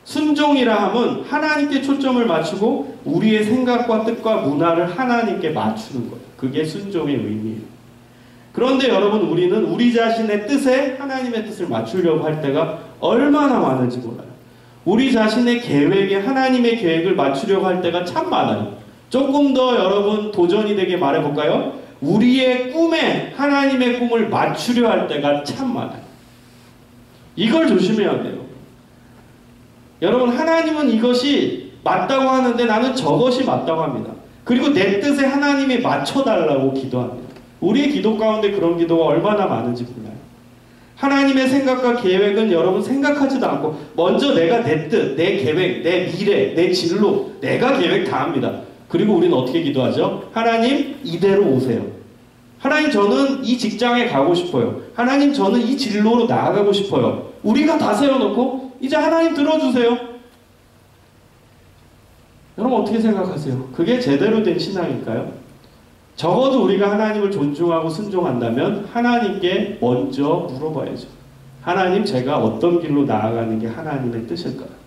순종이라 함은 하나님께 초점을 맞추고 우리의 생각과 뜻과 문화를 하나님께 맞추는 거예요. 그게 순종의 의미예요. 그런데 여러분, 우리는 우리 자신의 뜻에 하나님의 뜻을 맞추려고 할 때가 얼마나 많은지 몰라요. 우리 자신의 계획에 하나님의 계획을 맞추려고 할 때가 참 많아요. 조금 더 여러분 도전이 되게 말해볼까요? 우리의 꿈에 하나님의 꿈을 맞추려 할 때가 참 많아요. 이걸 조심해야 돼요. 여러분, 하나님은 이것이 맞다고 하는데 나는 저것이 맞다고 합니다. 그리고 내 뜻에 하나님이 맞춰달라고 기도합니다. 우리의 기도 가운데 그런 기도가 얼마나 많은지 몰라요. 하나님의 생각과 계획은 여러분 생각하지도 않고 먼저 내가 내 뜻, 내 계획, 내 미래, 내 진로, 내가 계획 다 합니다. 그리고 우리는 어떻게 기도하죠? 하나님, 이대로 오세요. 하나님, 저는 이 직장에 가고 싶어요. 하나님, 저는 이 진로로 나아가고 싶어요. 우리가 다 세워놓고 이제 하나님 들어주세요. 여러분 어떻게 생각하세요? 그게 제대로 된 신앙일까요? 적어도 우리가 하나님을 존중하고 순종한다면 하나님께 먼저 물어봐야죠. 하나님, 제가 어떤 길로 나아가는 게 하나님의 뜻일까요?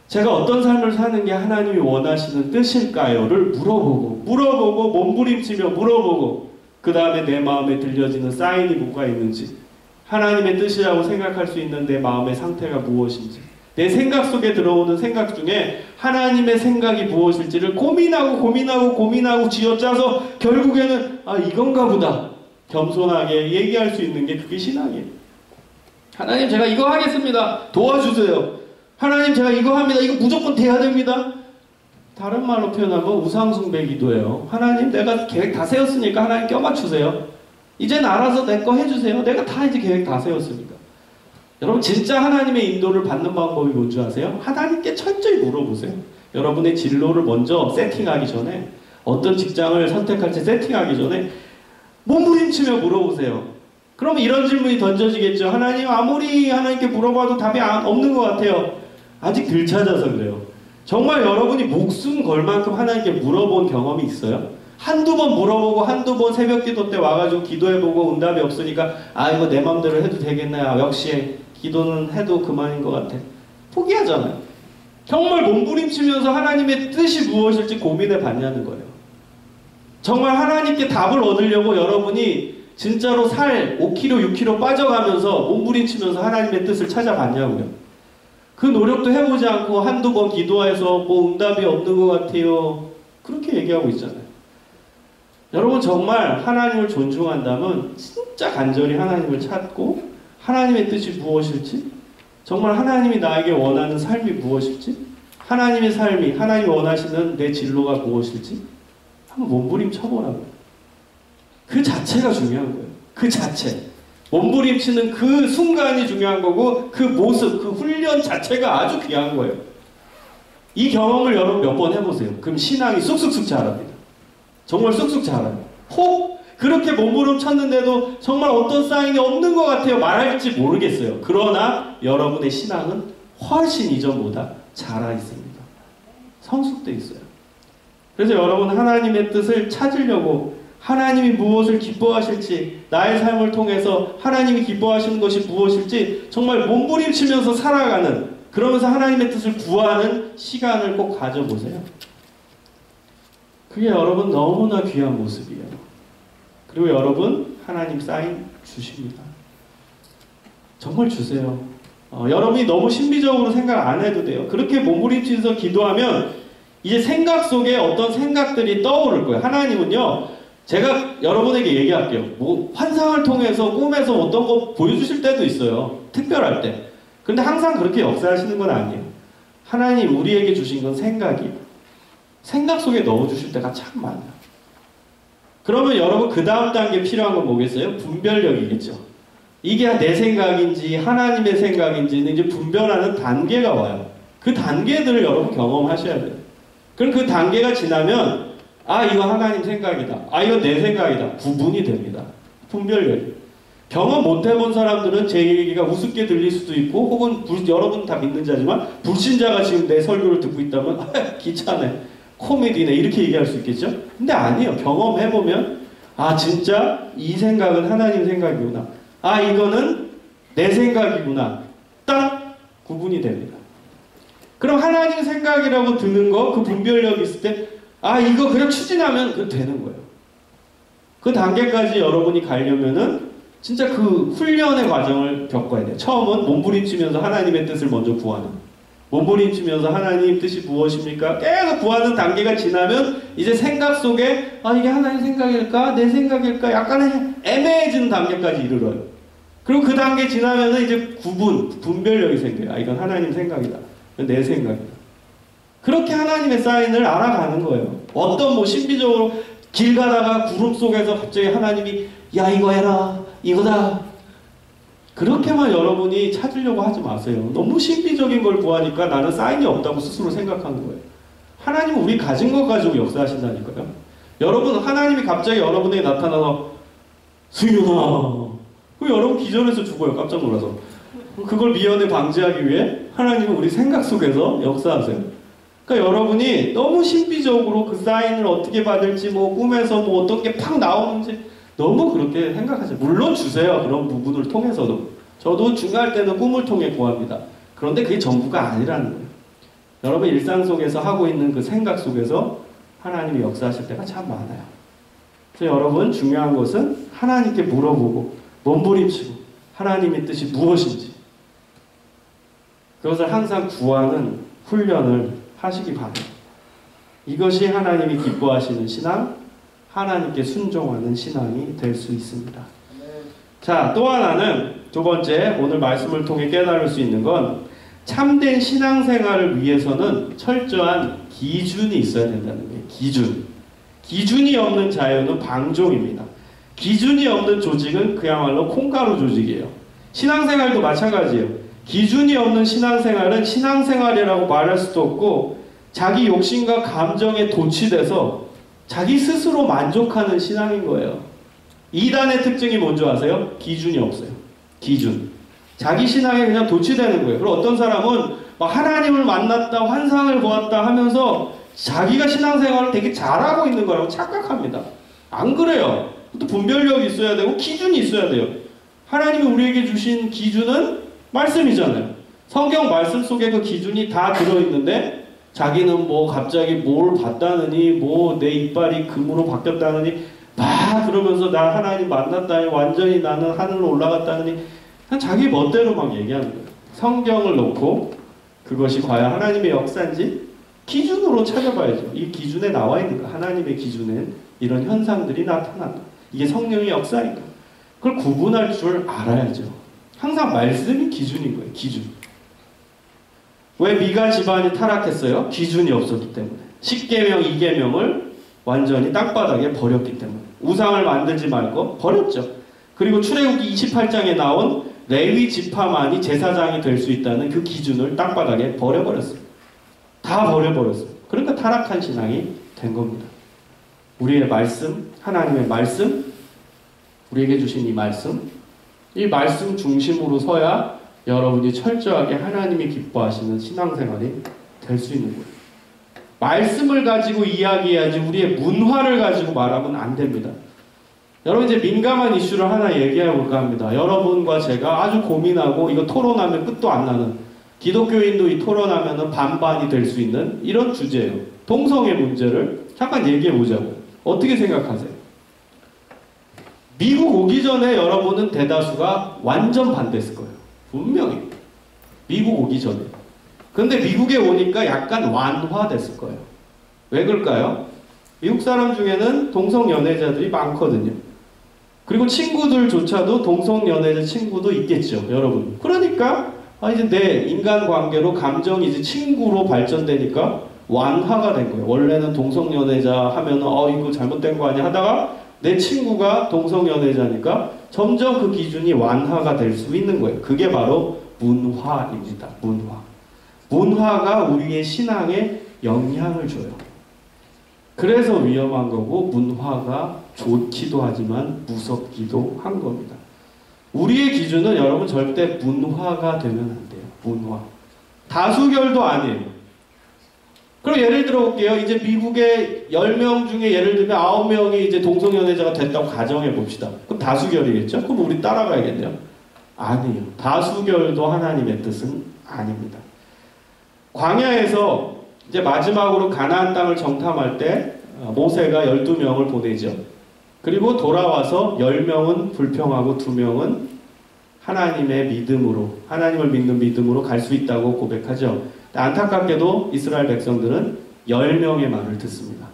제가 어떤 삶을 사는 게 하나님이 원하시는 뜻일까요?를 물어보고 몸부림치며 물어보고 그 다음에 내 마음에 들려지는 사인이 뭐가 있는지, 하나님의 뜻이라고 생각할 수 있는 내 마음의 상태가 무엇인지, 내 생각 속에 들어오는 생각 중에 하나님의 생각이 무엇일지를 고민하고 쥐어짜서 결국에는 이건가 보다 겸손하게 얘기할 수 있는 게 그게 신앙이에요. 하나님, 제가 이거 하겠습니다. 도와주세요. 하나님, 제가 이거 합니다. 이거 무조건 돼야 됩니다. 다른 말로 표현하면 우상숭배 기도예요. 하나님, 내가 계획 다 세웠으니까 하나님 껴맞추세요. 이젠 알아서 내 거 해주세요. 내가 다 이제 계획 다 세웠으니까. 여러분, 진짜 하나님의 인도를 받는 방법이 뭔지 아세요? 하나님께 철저히 물어보세요. 여러분의 진로를 먼저 세팅하기 전에, 어떤 직장을 선택할지 세팅하기 전에 몸부림치며 물어보세요. 그럼 이런 질문이 던져지겠죠. 하나님, 아무리 하나님께 물어봐도 답이 없는 것 같아요. 아직 덜 찾아서 그래요. 정말 여러분이 목숨 걸 만큼 하나님께 물어본 경험이 있어요? 한두 번 물어보고 한두 번 새벽 기도 때 와가지고 기도해보고 응답이 없으니까 이거 내 맘대로 해도 되겠나, 역시 기도는 해도 그만인 것 같아, 포기하잖아요. 정말 몸부림치면서 하나님의 뜻이 무엇일지 고민해 봤냐는 거예요. 정말 하나님께 답을 얻으려고 여러분이 진짜로 살 5kg, 6kg 빠져가면서 몸부림치면서 하나님의 뜻을 찾아봤냐고요. 그 노력도 해보지 않고 한두 번 기도해서 응답이 없는 것 같아요, 그렇게 얘기하고 있잖아요. 여러분 정말 하나님을 존중한다면 진짜 간절히 하나님을 찾고 하나님의 뜻이 무엇일지, 정말 하나님이 나에게 원하는 삶이 무엇일지, 하나님의 삶이, 하나님이 원하시는 내 진로가 무엇일지 한번 몸부림쳐보라고요. 그 자체가 중요한 거예요. 그 자체. 몸부림치는 그 순간이 중요한 거고, 그 모습, 그 훈련 자체가 아주 귀한 거예요. 이 경험을 여러분 몇 번 해보세요. 그럼 신앙이 쑥쑥쑥 자랍니다. 정말 쑥쑥 자라요. 혹 그렇게 몸부림 쳤는데도 정말 어떤 사인이 없는 것 같아요. 말할지 모르겠어요. 그러나 여러분의 신앙은 훨씬 이전보다 자라 있습니다. 성숙돼 있어요. 그래서 여러분 하나님의 뜻을 찾으려고, 하나님이 무엇을 기뻐하실지, 나의 삶을 통해서 하나님이 기뻐하시는 것이 무엇일지 정말 몸부림치면서 살아가는, 그러면서 하나님의 뜻을 구하는 시간을 꼭 가져보세요. 그게 여러분 너무나 귀한 모습이에요. 그리고 여러분 하나님 사인 주십니다. 정말 주세요. 여러분이 너무 신비적으로 생각 안 해도 돼요. 그렇게 몸부림치면서 기도하면 이제 생각 속에 어떤 생각들이 떠오를 거예요. 하나님은요, 제가 여러분에게 얘기할게요. 뭐 환상을 통해서 꿈에서 어떤 거 보여주실 때도 있어요. 특별할 때. 근데 항상 그렇게 역사하시는 건 아니에요. 하나님 우리에게 주신 건 생각이에요. 생각 속에 넣어주실 때가 참 많아요. 그러면 여러분 그 다음 단계 필요한 건 뭐겠어요? 분별력이겠죠. 이게 내 생각인지 하나님의 생각인지는 이제 분별하는 단계가 와요. 그 단계들을 여러분 경험하셔야 돼요. 그럼 그 단계가 지나면 아 이거 하나님 생각이다. 아 이거 내 생각이다. 구분이 됩니다. 분별력이. 경험 못 해본 사람들은 제 얘기가 우습게 들릴 수도 있고, 혹은 여러분 다 믿는 자지만 불신자가 지금 내 설교를 듣고 있다면 아, 귀찮네, 코미디네 이렇게 얘기할 수 있겠죠? 근데 아니에요. 경험해보면 아 진짜 이 생각은 하나님 생각이구나, 아 이거는 내 생각이구나, 딱 구분이 됩니다. 그럼 하나님 생각이라고 드는 거, 그 분별력이 있을 때 아 이거 그냥 추진하면 그 되는 거예요. 그 단계까지 여러분이 가려면은 진짜 그 훈련의 과정을 겪어야 돼요. 처음은 몸부림치면서 하나님의 뜻을 먼저 구하는, 몸부림치면서 하나님 뜻이 무엇입니까? 계속 구하는 단계가 지나면 이제 생각 속에 아 이게 하나님 생각일까? 내 생각일까? 약간의 애매해지는 단계까지 이르러요. 그리고 그 단계 지나면은 이제 분별력이 생겨요. 아 이건 하나님 생각이다. 내 생각이다. 그렇게 하나님의 사인을 알아가는 거예요. 어떤 뭐 신비적으로 길 가다가 구름 속에서 갑자기 하나님이 야 이거 해라, 이거다. 그렇게만 여러분이 찾으려고 하지 마세요. 너무 신비적인 걸 구하니까 나는 사인이 없다고 스스로 생각하는 거예요. 하나님은 우리 가진 것 가지고 역사하신다니까요. 여러분 하나님이 갑자기 여러분에게 나타나서 승윤아, 그 여러분 기절해서 죽어요. 깜짝 놀라서. 그걸 미연에 방지하기 위해 하나님은 우리 생각 속에서 역사하세요. 그러니까 여러분이 너무 신비적으로 그 사인을 어떻게 받을지, 뭐 꿈에서 뭐 어떤 게 팍 나오는지 너무 그렇게 생각하세요. 물론 주세요. 그런 부분을 통해서도. 저도 중요할 때는 꿈을 통해 구합니다. 그런데 그게 전부가 아니라는 거예요. 여러분 일상 속에서 하고 있는 그 생각 속에서 하나님이 역사하실 때가 참 많아요. 그래서 여러분 중요한 것은 하나님께 물어보고 몸부림치고 하나님의 뜻이 무엇인지 그것을 항상 구하는 훈련을 하시기 바랍니다. 이것이 하나님이 기뻐하시는 신앙, 하나님께 순종하는 신앙이 될 수 있습니다. 자, 또 하나는 두 번째 오늘 말씀을 통해 깨달을 수 있는 건 참된 신앙생활을 위해서는 철저한 기준이 있어야 된다는 거예요. 기준이 없는 자유는 방종입니다. 기준이 없는 조직은 그야말로 콩가루 조직이에요. 신앙생활도 마찬가지예요. 기준이 없는 신앙생활은 신앙생활이라고 말할 수도 없고 자기 욕심과 감정에 도취돼서 자기 스스로 만족하는 신앙인 거예요. 이단의 특징이 뭔지 아세요? 기준이 없어요. 기준. 자기 신앙에 그냥 도취되는 거예요. 그리고 어떤 사람은 막 하나님을 만났다, 환상을 보았다 하면서 자기가 신앙생활을 되게 잘하고 있는 거라고 착각합니다. 안 그래요. 또 분별력이 있어야 되고 기준이 있어야 돼요. 하나님이 우리에게 주신 기준은 말씀이잖아요. 성경 말씀 속에 그 기준이 다 들어있는데 자기는 뭐 갑자기 뭘 봤다느니 뭐 내 이빨이 금으로 바뀌었다느니 막 그러면서 나 하나님 만났다니 완전히 나는 하늘로 올라갔다느니 그냥 자기 멋대로 막 얘기하는 거예요. 성경을 놓고 그것이 과연 하나님의 역사인지 기준으로 찾아봐야죠. 이 기준에 나와 있는가? 하나님의 기준엔 이런 현상들이 나타난다. 이게 성령의 역사인가? 그걸 구분할 줄 알아야죠. 항상 말씀이 기준인 거예요. 기준. 왜 미가 집안이 타락했어요? 기준이 없었기 때문에. 10계명, 2계명을 완전히 땅바닥에 버렸기 때문에. 우상을 만들지 말고 버렸죠. 그리고 출애굽기 28장에 나온 레위 지파만이 제사장이 될 수 있다는 그 기준을 땅바닥에 버려버렸어요. 다 버려버렸어요. 그러니까 타락한 신앙이 된 겁니다. 우리의 말씀, 하나님의 말씀, 우리에게 주신 이 말씀 중심으로 서야 여러분이 철저하게 하나님이 기뻐하시는 신앙생활이 될 수 있는 거예요. 말씀을 가지고 이야기해야지 우리의 문화를 가지고 말하면 안 됩니다. 여러분 이제 민감한 이슈를 하나 얘기해 볼까 합니다. 여러분과 제가 아주 고민하고 이거 토론하면 끝도 안 나는, 기독교인도 이 토론하면 반반이 될 수 있는 이런 주제예요. 동성애 문제를 잠깐 얘기해 보자고. 어떻게 생각하세요? 미국 오기 전에 여러분은 대다수가 완전 반대했을 거예요. 분명히. 미국 오기 전에. 근데 미국에 오니까 약간 완화됐을 거예요. 왜 그럴까요? 미국 사람 중에는 동성연애자들이 많거든요. 그리고 친구들조차도 동성연애자 친구도 있겠죠, 여러분. 그러니까 이제 내 인간관계로 감정이 이제 친구로 발전되니까 완화가 된 거예요. 원래는 동성연애자 하면은 이거 잘못된 거 아니야 하다가 내 친구가 동성연애자니까 점점 그 기준이 완화가 될 수 있는 거예요. 그게 바로 문화입니다. 문화. 문화가 우리의 신앙에 영향을 줘요. 그래서 위험한 거고 문화가 좋기도 하지만 무섭기도 한 겁니다. 우리의 기준은 여러분 절대 문화가 되면 안 돼요. 문화. 다수결도 아니에요. 그럼 예를 들어 볼게요. 이제 미국의 10명 중에 예를 들면 9명이 이제 동성연애자가 됐다고 가정해 봅시다. 그럼 다수결이겠죠? 그럼 우리 따라가야겠네요. 아니에요. 다수결도 하나님의 뜻은 아닙니다. 광야에서 이제 마지막으로 가나안 땅을 정탐할 때 모세가 12명을 보내죠. 그리고 돌아와서 10명은 불평하고 2명은 하나님의 믿음으로, 하나님을 믿는 믿음으로 갈 수 있다고 고백하죠. 안타깝게도 이스라엘 백성들은 10명의 말을 듣습니다.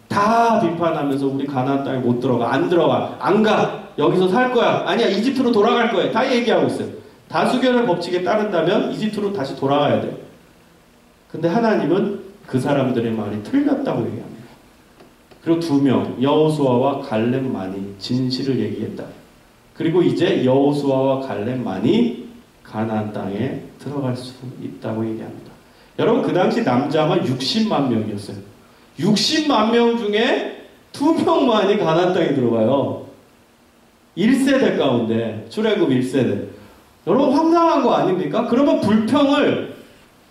다 비판하면서 우리 가나안 땅에 못 들어가, 안 들어가, 안 가, 여기서 살 거야, 아니야 이집트로 돌아갈 거야, 다 얘기하고 있어요. 다수결의 법칙에 따른다면 이집트로 다시 돌아가야 돼요. 근데 하나님은 그 사람들의 말이 틀렸다고 얘기합니다. 그리고 2명, 여호수아와 갈렙만이 진실을 얘기했다. 그리고 이제 여호수아와 갈렙만이 가나안 땅에 들어갈 수 있다고 얘기합니다. 여러분 그 당시 남자만 60만 명이었어요. 60만 명 중에 2명만이 가나안 땅에 들어가요. 1세대 가운데, 출애굽 1세대. 여러분 황당한 거 아닙니까? 그러면 불평을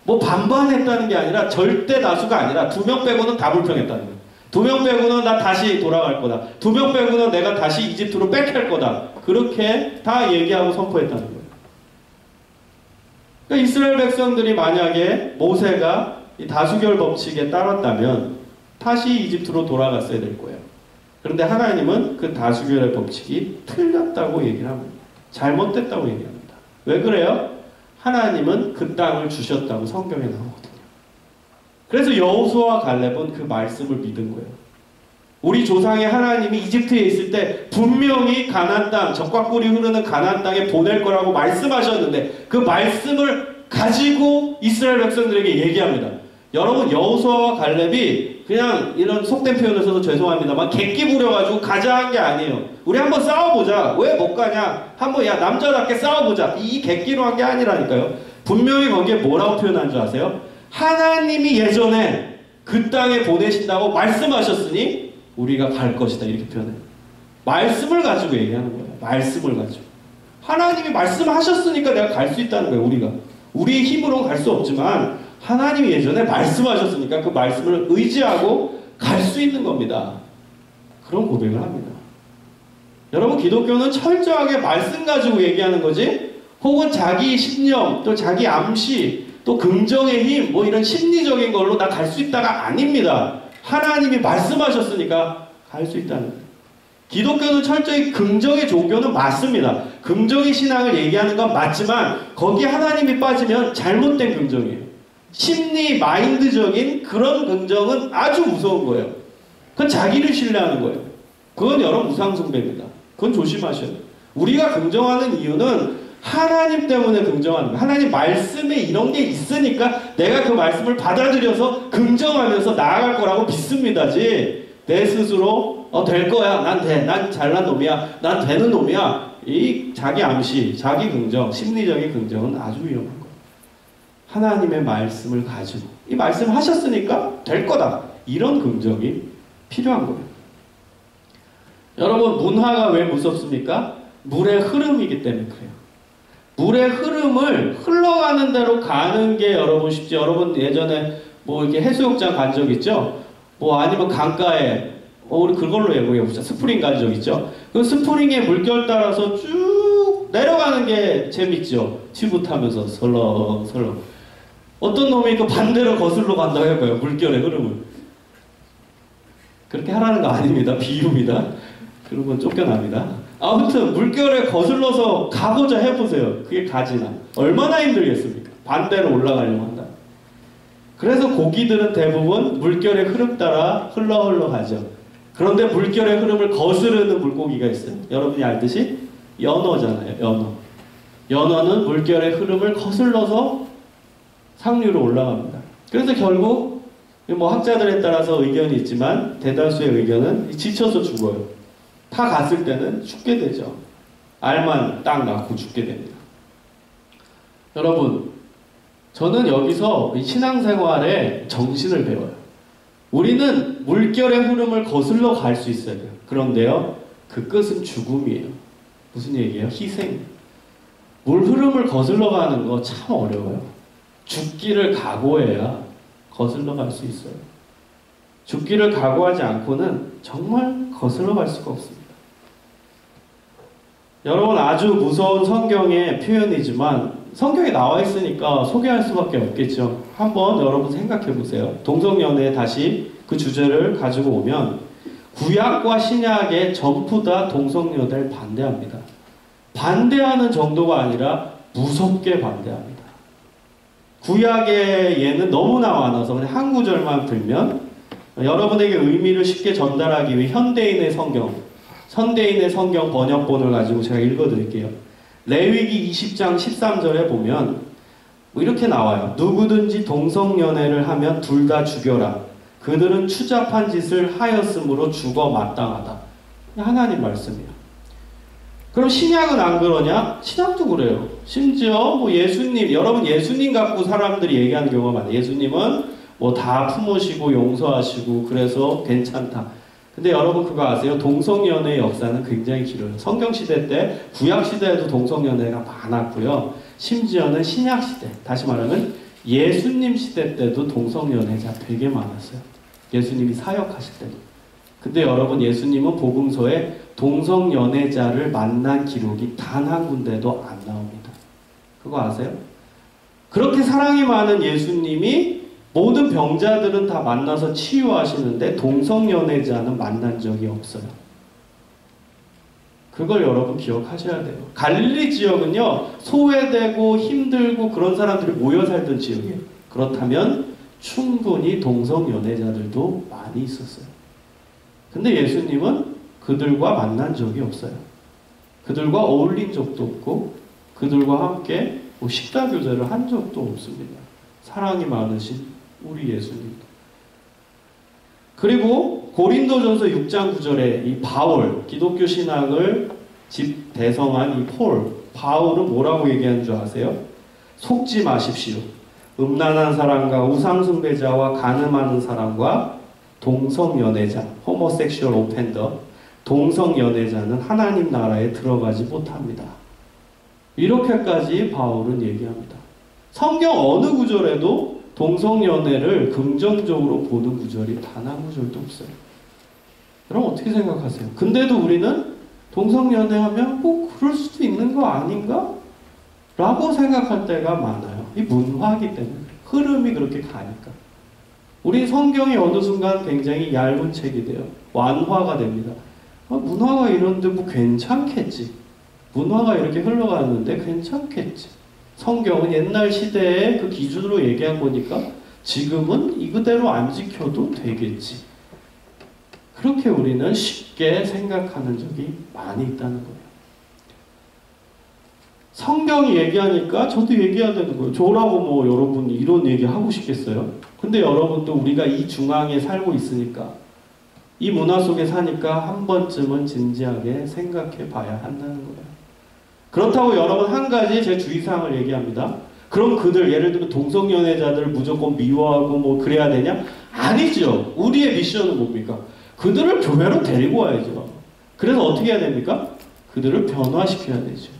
반반했다는 게 아니라 절대 다수가 아니라 2명 빼고는 다 불평했다는 거예요. 2명 빼고는 나 다시 돌아갈 거다. 2명 빼고는 내가 다시 이집트로 뺏길 거다. 그렇게 다 얘기하고 선포했다는 거예요. 그러니까 이스라엘 백성들이 만약에 모세가 이 다수결 법칙에 따랐다면 다시 이집트로 돌아갔어야 될 거예요. 그런데 하나님은 그 다수결의 법칙이 틀렸다고 얘기를 합니다. 잘못됐다고 얘기합니다. 왜 그래요? 하나님은 그 땅을 주셨다고 성경에 나오거든요. 그래서 여호수아와 갈렙은 그 말씀을 믿은 거예요. 우리 조상의 하나님이 이집트에 있을 때 분명히 가나안 땅, 젖과 꿀이 흐르는 가나안 땅에 보낼 거라고 말씀하셨는데 그 말씀을 가지고 이스라엘 백성들에게 얘기합니다. 여러분 여호수아와 갈렙이 그냥 이런 속된 표현을 써서 죄송합니다만 객기 부려가지고 가자 한 게 아니에요. 우리 한번 싸워보자. 왜 못 가냐? 한번 남자답게 싸워보자. 이 객기로 한 게 아니라니까요. 분명히 거기에 뭐라고 표현한 줄 아세요? 하나님이 예전에 그 땅에 보내신다고 말씀하셨으니 우리가 갈 것이다. 이렇게 표현해요. 말씀을 가지고 얘기하는 거예요. 말씀을 가지고. 하나님이 말씀하셨으니까 내가 갈 수 있다는 거예요. 우리가. 우리의 힘으로는 갈 수 없지만 하나님이 예전에 말씀하셨으니까 그 말씀을 의지하고 갈 수 있는 겁니다. 그런 고백을 합니다. 여러분 기독교는 철저하게 말씀 가지고 얘기하는 거지 혹은 자기 신념 또 자기 암시 또 긍정의 힘 이런 심리적인 걸로 나 갈 수 있다가 아닙니다. 하나님이 말씀하셨으니까 갈 수 있다는 거예요. 기독교는 철저히 긍정의 종교는 맞습니다. 긍정의 신앙을 얘기하는 건 맞지만 거기에 하나님이 빠지면 잘못된 긍정이에요. 심리 마인드적인 그런 긍정은 아주 무서운 거예요. 그건 자기를 신뢰하는 거예요. 그건 여러분 우상숭배입니다. 그건 조심하셔야 돼요. 우리가 긍정하는 이유는 하나님 때문에 긍정하는 거예요. 하나님 말씀에 이런 게 있으니까 내가 그 말씀을 받아들여서 긍정하면서 나아갈 거라고 믿습니다지, 내 스스로 될 거야, 난 돼, 난 잘난 놈이야, 난 되는 놈이야, 이 자기 암시, 자기 긍정, 심리적인 긍정은 아주 위험한 거예요. 하나님의 말씀을 가지고 이 말씀을 하셨으니까 될 거다, 이런 긍정이 필요한 거예요. 여러분, 문화가 왜 무섭습니까? 물의 흐름이기 때문에 그래요. 물의 흐름을 흘러가는 대로 가는 게 여러분 쉽지. 여러분 예전에 뭐 이렇게 해수욕장 간 적 있죠? 뭐 아니면 강가에 우리 그걸로 예고해보자. 스프링 간 적 있죠? 그 스프링의 물결 따라서 쭉 내려가는 게 재밌죠? 튜브 타면서 설렁설렁. 어떤 놈이 그 반대로 거슬러 간다고 해봐요. 물결의 흐름을. 그렇게 하라는 거 아닙니다. 비유입니다. 그러면 쫓겨납니다. 아무튼 물결에 거슬러서 가보자 해보세요. 그게 가지나. 얼마나 힘들겠습니까? 반대로 올라가려고 한다. 그래서 고기들은 대부분 물결의 흐름 따라 흘러가죠. 그런데 물결의 흐름을 거스르는 물고기가 있어요. 여러분이 알듯이 연어잖아요. 연어. 연어는 물결의 흐름을 거슬러서 상류로 올라갑니다. 그래서 결국 뭐 학자들에 따라서 의견이 있지만 대다수의 의견은 지쳐서 죽어요. 다 갔을 때는 죽게 되죠. 알만 딱 낳고 죽게 됩니다. 여러분, 저는 여기서 신앙생활의 정신을 배워요. 우리는 물결의 흐름을 거슬러 갈 수 있어야 돼요. 그런데요, 그 끝은 죽음이에요. 무슨 얘기예요? 희생. 물 흐름을 거슬러 가는 거 참 어려워요. 죽기를 각오해야 거슬러 갈 수 있어요. 죽기를 각오하지 않고는 정말 거슬러 갈 수가 없습니다. 여러분, 아주 무서운 성경의 표현이지만 성경에 나와 있으니까 소개할 수밖에 없겠죠. 한번 여러분 생각해 보세요. 동성연애 다시 그 주제를 가지고 오면 구약과 신약에 전부 다 동성연애를 반대합니다. 반대하는 정도가 아니라 무섭게 반대합니다. 구약의 예는 너무나 많아서 그냥 한 구절만 들면 여러분에게 의미를 쉽게 전달하기 위해 현대인의 성경 번역본을 가지고 제가 읽어드릴게요. 레위기 20장 13절에 보면 뭐 이렇게 나와요. 누구든지 동성연애를 하면 둘 다 죽여라. 그들은 추잡한 짓을 하였으므로 죽어 마땅하다. 하나님 말씀이에요. 그럼 신약은 안 그러냐? 신약도 그래요. 심지어 뭐 예수님, 여러분 예수님 갖고 사람들이 얘기하는 경우가 많아요. 예수님은 뭐 다 품으시고 용서하시고 그래서 괜찮다. 근데 여러분 그거 아세요? 동성연애의 역사는 굉장히 길어요. 성경시대 때, 구약시대에도 동성연애가 많았고요. 심지어는 신약시대, 다시 말하면 예수님 시대 때도 동성연애자 되게 많았어요. 예수님이 사역하실 때도. 근데 여러분, 예수님은 복음서에 동성연애자를 만난 기록이 단 한 군데도 안 나옵니다. 그거 아세요? 그렇게 사랑이 많은 예수님이 모든 병자들은 다 만나서 치유하시는데 동성연애자는 만난 적이 없어요. 그걸 여러분 기억하셔야 돼요. 갈릴리 지역은요, 소외되고 힘들고 그런 사람들이 모여 살던 지역이에요. 그렇다면 충분히 동성연애자들도 많이 있었어요. 근데 예수님은 그들과 만난 적이 없어요. 그들과 어울린 적도 없고 그들과 함께 식사교제를 한 적도 없습니다. 사랑이 많으신 우리 예수님. 그리고 고린도전서 6장 9절에 이 바울, 기독교 신학을 대성한 이 바울은 뭐라고 얘기하는 줄 아세요? 속지 마십시오. 음란한 사람과 우상숭배자와 간음하는 사람과 동성연애자, 호모섹슈얼 오펜더, 동성연애자는 하나님 나라에 들어가지 못합니다. 이렇게까지 바울은 얘기합니다. 성경 어느 구절에도 동성연애를 긍정적으로 보는 구절이 단 한 구절도 없어요. 여러분 어떻게 생각하세요? 근데도 우리는 동성연애하면 뭐 그럴 수도 있는 거 아닌가? 라고 생각할 때가 많아요. 이 문화이기 때문에. 흐름이 그렇게 가니까. 우리 성경이 어느 순간 굉장히 얇은 책이 돼요. 완화가 됩니다. 문화가 이런데 뭐 괜찮겠지. 문화가 이렇게 흘러가는데 괜찮겠지. 성경은 옛날 시대의 그 기준으로 얘기한 거니까 지금은 이그대로 안 지켜도 되겠지. 그렇게 우리는 쉽게 생각하는 적이 많이 있다는 거예요. 성경이 얘기하니까 저도 얘기해야 되는 거예요. 저라고 뭐 여러분이 이런 얘기 하고 싶겠어요? 근데 여러분도 우리가 이 중앙에 살고 있으니까, 이 문화 속에 사니까 한 번쯤은 진지하게 생각해 봐야 한다는 거예요. 그렇다고 여러분 한 가지 제 주의사항을 얘기합니다. 그럼 그들, 예를 들면 동성연애자들을 무조건 미워하고 뭐 그래야 되냐? 아니죠. 우리의 미션은 뭡니까? 그들을 교회로 데리고 와야죠. 그래서 어떻게 해야 됩니까? 그들을 변화시켜야 되죠.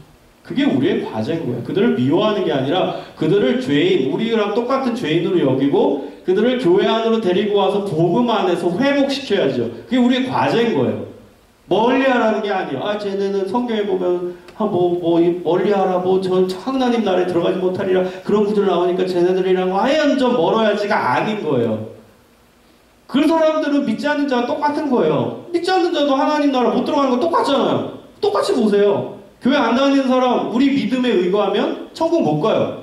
그게 우리의 과제인 거예요. 그들을 미워하는 게 아니라 그들을 죄인, 우리랑 똑같은 죄인으로 여기고 그들을 교회 안으로 데리고 와서 복음 안에서 회복시켜야죠. 그게 우리의 과제인 거예요. 멀리하라는 게 아니에요. 아, 쟤네는 성경에 보면 멀리하라, 전 하나님 나라에 들어가지 못하리라, 그런 구절 나오니까 쟤네들이랑 아예 좀 멀어야지가 아닌 거예요. 그 사람들은 믿지 않는 자가 똑같은 거예요. 믿지 않는 자도 하나님 나라 못 들어가는 거 똑같잖아요. 똑같이 보세요. 교회 안 다니는 사람, 우리 믿음에 의거하면 천국 못 가요.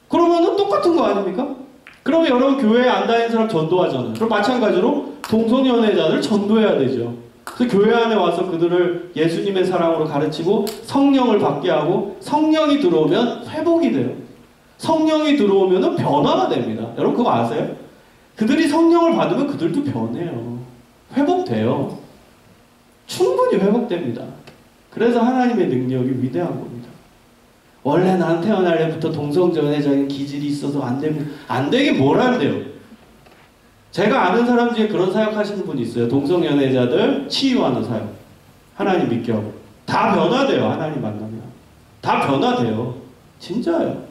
그러면은 똑같은 거 아닙니까? 그러면 여러분 교회에 안 다니는 사람 전도하잖아요. 그럼 마찬가지로 동성연애자들 전도해야 되죠. 그래서 교회 안에 와서 그들을 예수님의 사랑으로 가르치고 성령을 받게 하고, 성령이 들어오면 회복이 돼요. 성령이 들어오면 변화가 됩니다. 여러분 그거 아세요? 그들이 성령을 받으면 그들도 변해요. 회복돼요. 충분히 회복됩니다. 그래서 하나님의 능력이 위대한 겁니다. 원래 난 태어날 때부터 동성연애적인 기질이 있어서 안 됩니다. 안 되긴 뭘 안 돼요. 제가 아는 사람 중에 그런 사역하시는 분이 있어요. 동성연애자들 치유하는 사역. 하나님 믿게 하고. 다 변화돼요. 하나님 만나면. 다 변화돼요. 진짜예요.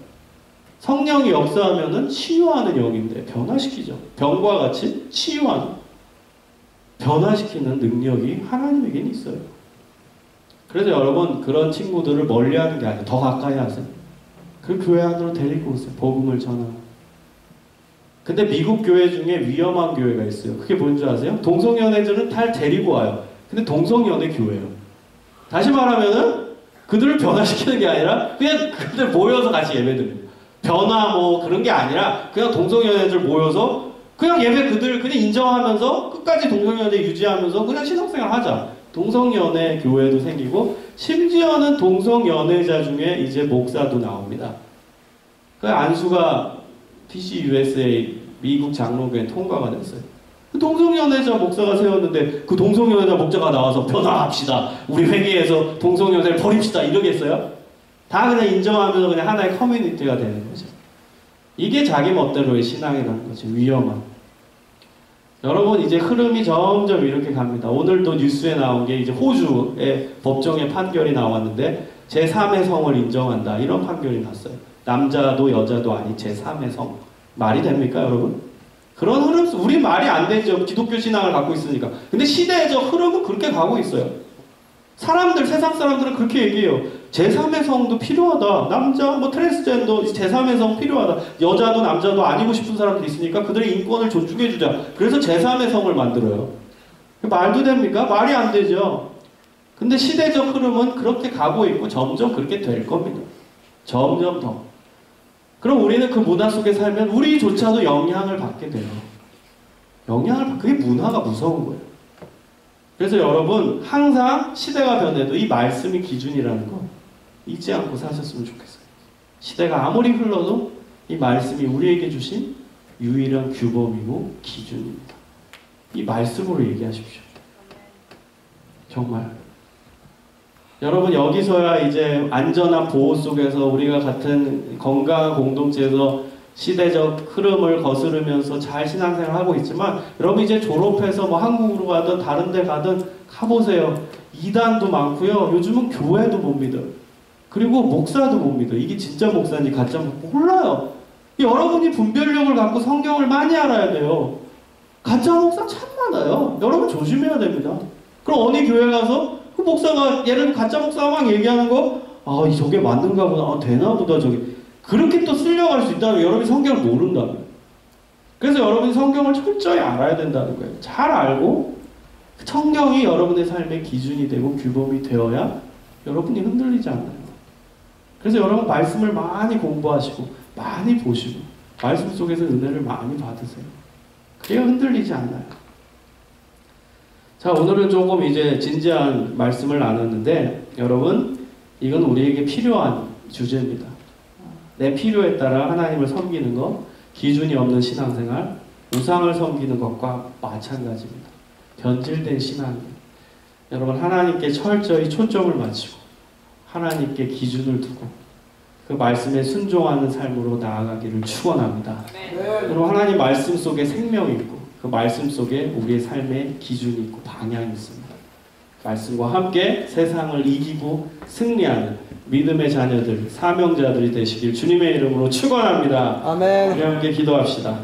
성령이 역사하면은 치유하는 영인데 변화시키죠. 병과 같이 치유하는, 변화시키는 능력이 하나님에게는 있어요. 그래서 여러분 그런 친구들을 멀리하는 게 아니에요. 더 가까이 하세요. 그 교회 안으로 데리고 오세요. 복음을 전하고. 근데 미국 교회 중에 위험한 교회가 있어요. 그게 뭔지 아세요? 동성연애자는 다 데리고 와요. 근데 동성연애 교회예요. 다시 말하면은 그들을 변화시키는 게 아니라 그냥 그들 모여서 같이 예배드립니다. 변화 뭐 그런 게 아니라 그냥 동성연애들 모여서 그냥 예배 그들 그냥 인정하면서 끝까지 동성연애 유지하면서 그냥 신앙생활 하자. 동성연애 교회도 생기고, 심지어는 동성연애자 중에 이제 목사도 나옵니다. 그 안수가 DC USA 미국 장로교회 통과가 됐어요. 동성연애자 목사가 세웠는데 그 동성연애자 목사가 나와서 변화합시다, 우리 회개해서 동성연애를 버립시다 이러겠어요? 다 그냥 인정하면서 그냥 하나의 커뮤니티가 되는 거죠. 이게 자기 멋대로의 신앙이라는 거죠. 위험한. 여러분 이제 흐름이 점점 이렇게 갑니다. 오늘도 뉴스에 나온 게 이제 호주의 법정의 판결이 나왔는데 제3의 성을 인정한다, 이런 판결이 났어요. 남자도 여자도 아닌 제3의 성. 말이 됩니까 여러분? 그런 흐름, 우리 말이 안 되죠. 기독교 신앙을 갖고 있으니까. 근데 시대적 흐름은 그렇게 가고 있어요. 사람들, 세상 사람들은 그렇게 얘기해요. 제3의 성도 필요하다. 남자, 뭐 트랜스젠더, 제3의 성 필요하다. 여자도 남자도 아니고 싶은 사람들이 있으니까 그들의 인권을 존중해주자. 그래서 제3의 성을 만들어요. 말도 됩니까? 말이 안 되죠. 근데 시대적 흐름은 그렇게 가고 있고 점점 그렇게 될 겁니다. 점점 더. 그럼 우리는 그 문화 속에 살면 우리조차도 영향을 받게 돼요. 그게 문화가 무서운 거예요. 그래서 여러분 항상 시대가 변해도 이 말씀이 기준이라는 거 잊지 않고 사셨으면 좋겠어요. 시대가 아무리 흘러도 이 말씀이 우리에게 주신 유일한 규범이고 기준입니다. 이 말씀으로 얘기하십시오. 정말. 여러분 여기서야 이제 안전한 보호 속에서 우리가 같은 건강한 공동체에서 시대적 흐름을 거스르면서 잘 신앙생활을 하고 있지만, 여러분 이제 졸업해서 뭐 한국으로 가든 다른 데 가든 가보세요. 이단도 많고요. 요즘은 교회도 못 믿어요. 그리고 목사도 못 믿어요. 이게 진짜 목사인지 가짜 목사 몰라요. 여러분이 분별력을 갖고 성경을 많이 알아야 돼요. 가짜 목사 참 많아요. 여러분 조심해야 됩니다. 그럼 어느 교회 가서 그 목사가 예를 들어 가짜 목사가 막 얘기하는 거, 아, 저게 맞는가 보다, 아, 되나 보다, 저게. 그렇게 또 쓸려갈 수 있다면 여러분이 성경을 모른다고요. 그래서 여러분이 성경을 철저히 알아야 된다는 거예요. 잘 알고 성경이 여러분의 삶의 기준이 되고 규범이 되어야 여러분이 흔들리지 않아요. 그래서 여러분 말씀을 많이 공부하시고 많이 보시고 말씀 속에서 은혜를 많이 받으세요. 그래야 흔들리지 않나요? 자, 오늘은 조금 이제 진지한 말씀을 나눴는데 여러분 이건 우리에게 필요한 주제입니다. 내 필요에 따라 하나님을 섬기는 것, 기준이 없는 신앙생활, 우상을 섬기는 것과 마찬가지입니다. 변질된 신앙. 여러분 하나님께 철저히 초점을 맞추고 하나님께 기준을 두고 그 말씀에 순종하는 삶으로 나아가기를 축원합니다. 여러분 하나님 말씀 속에 생명이 있고 그 말씀 속에 우리의 삶의 기준이 있고 방향이 있습니다. 말씀과 함께 세상을 이기고 승리하는 믿음의 자녀들, 사명자들이 되시길 주님의 이름으로 축원합니다. 아멘. 우리 함께 기도합시다.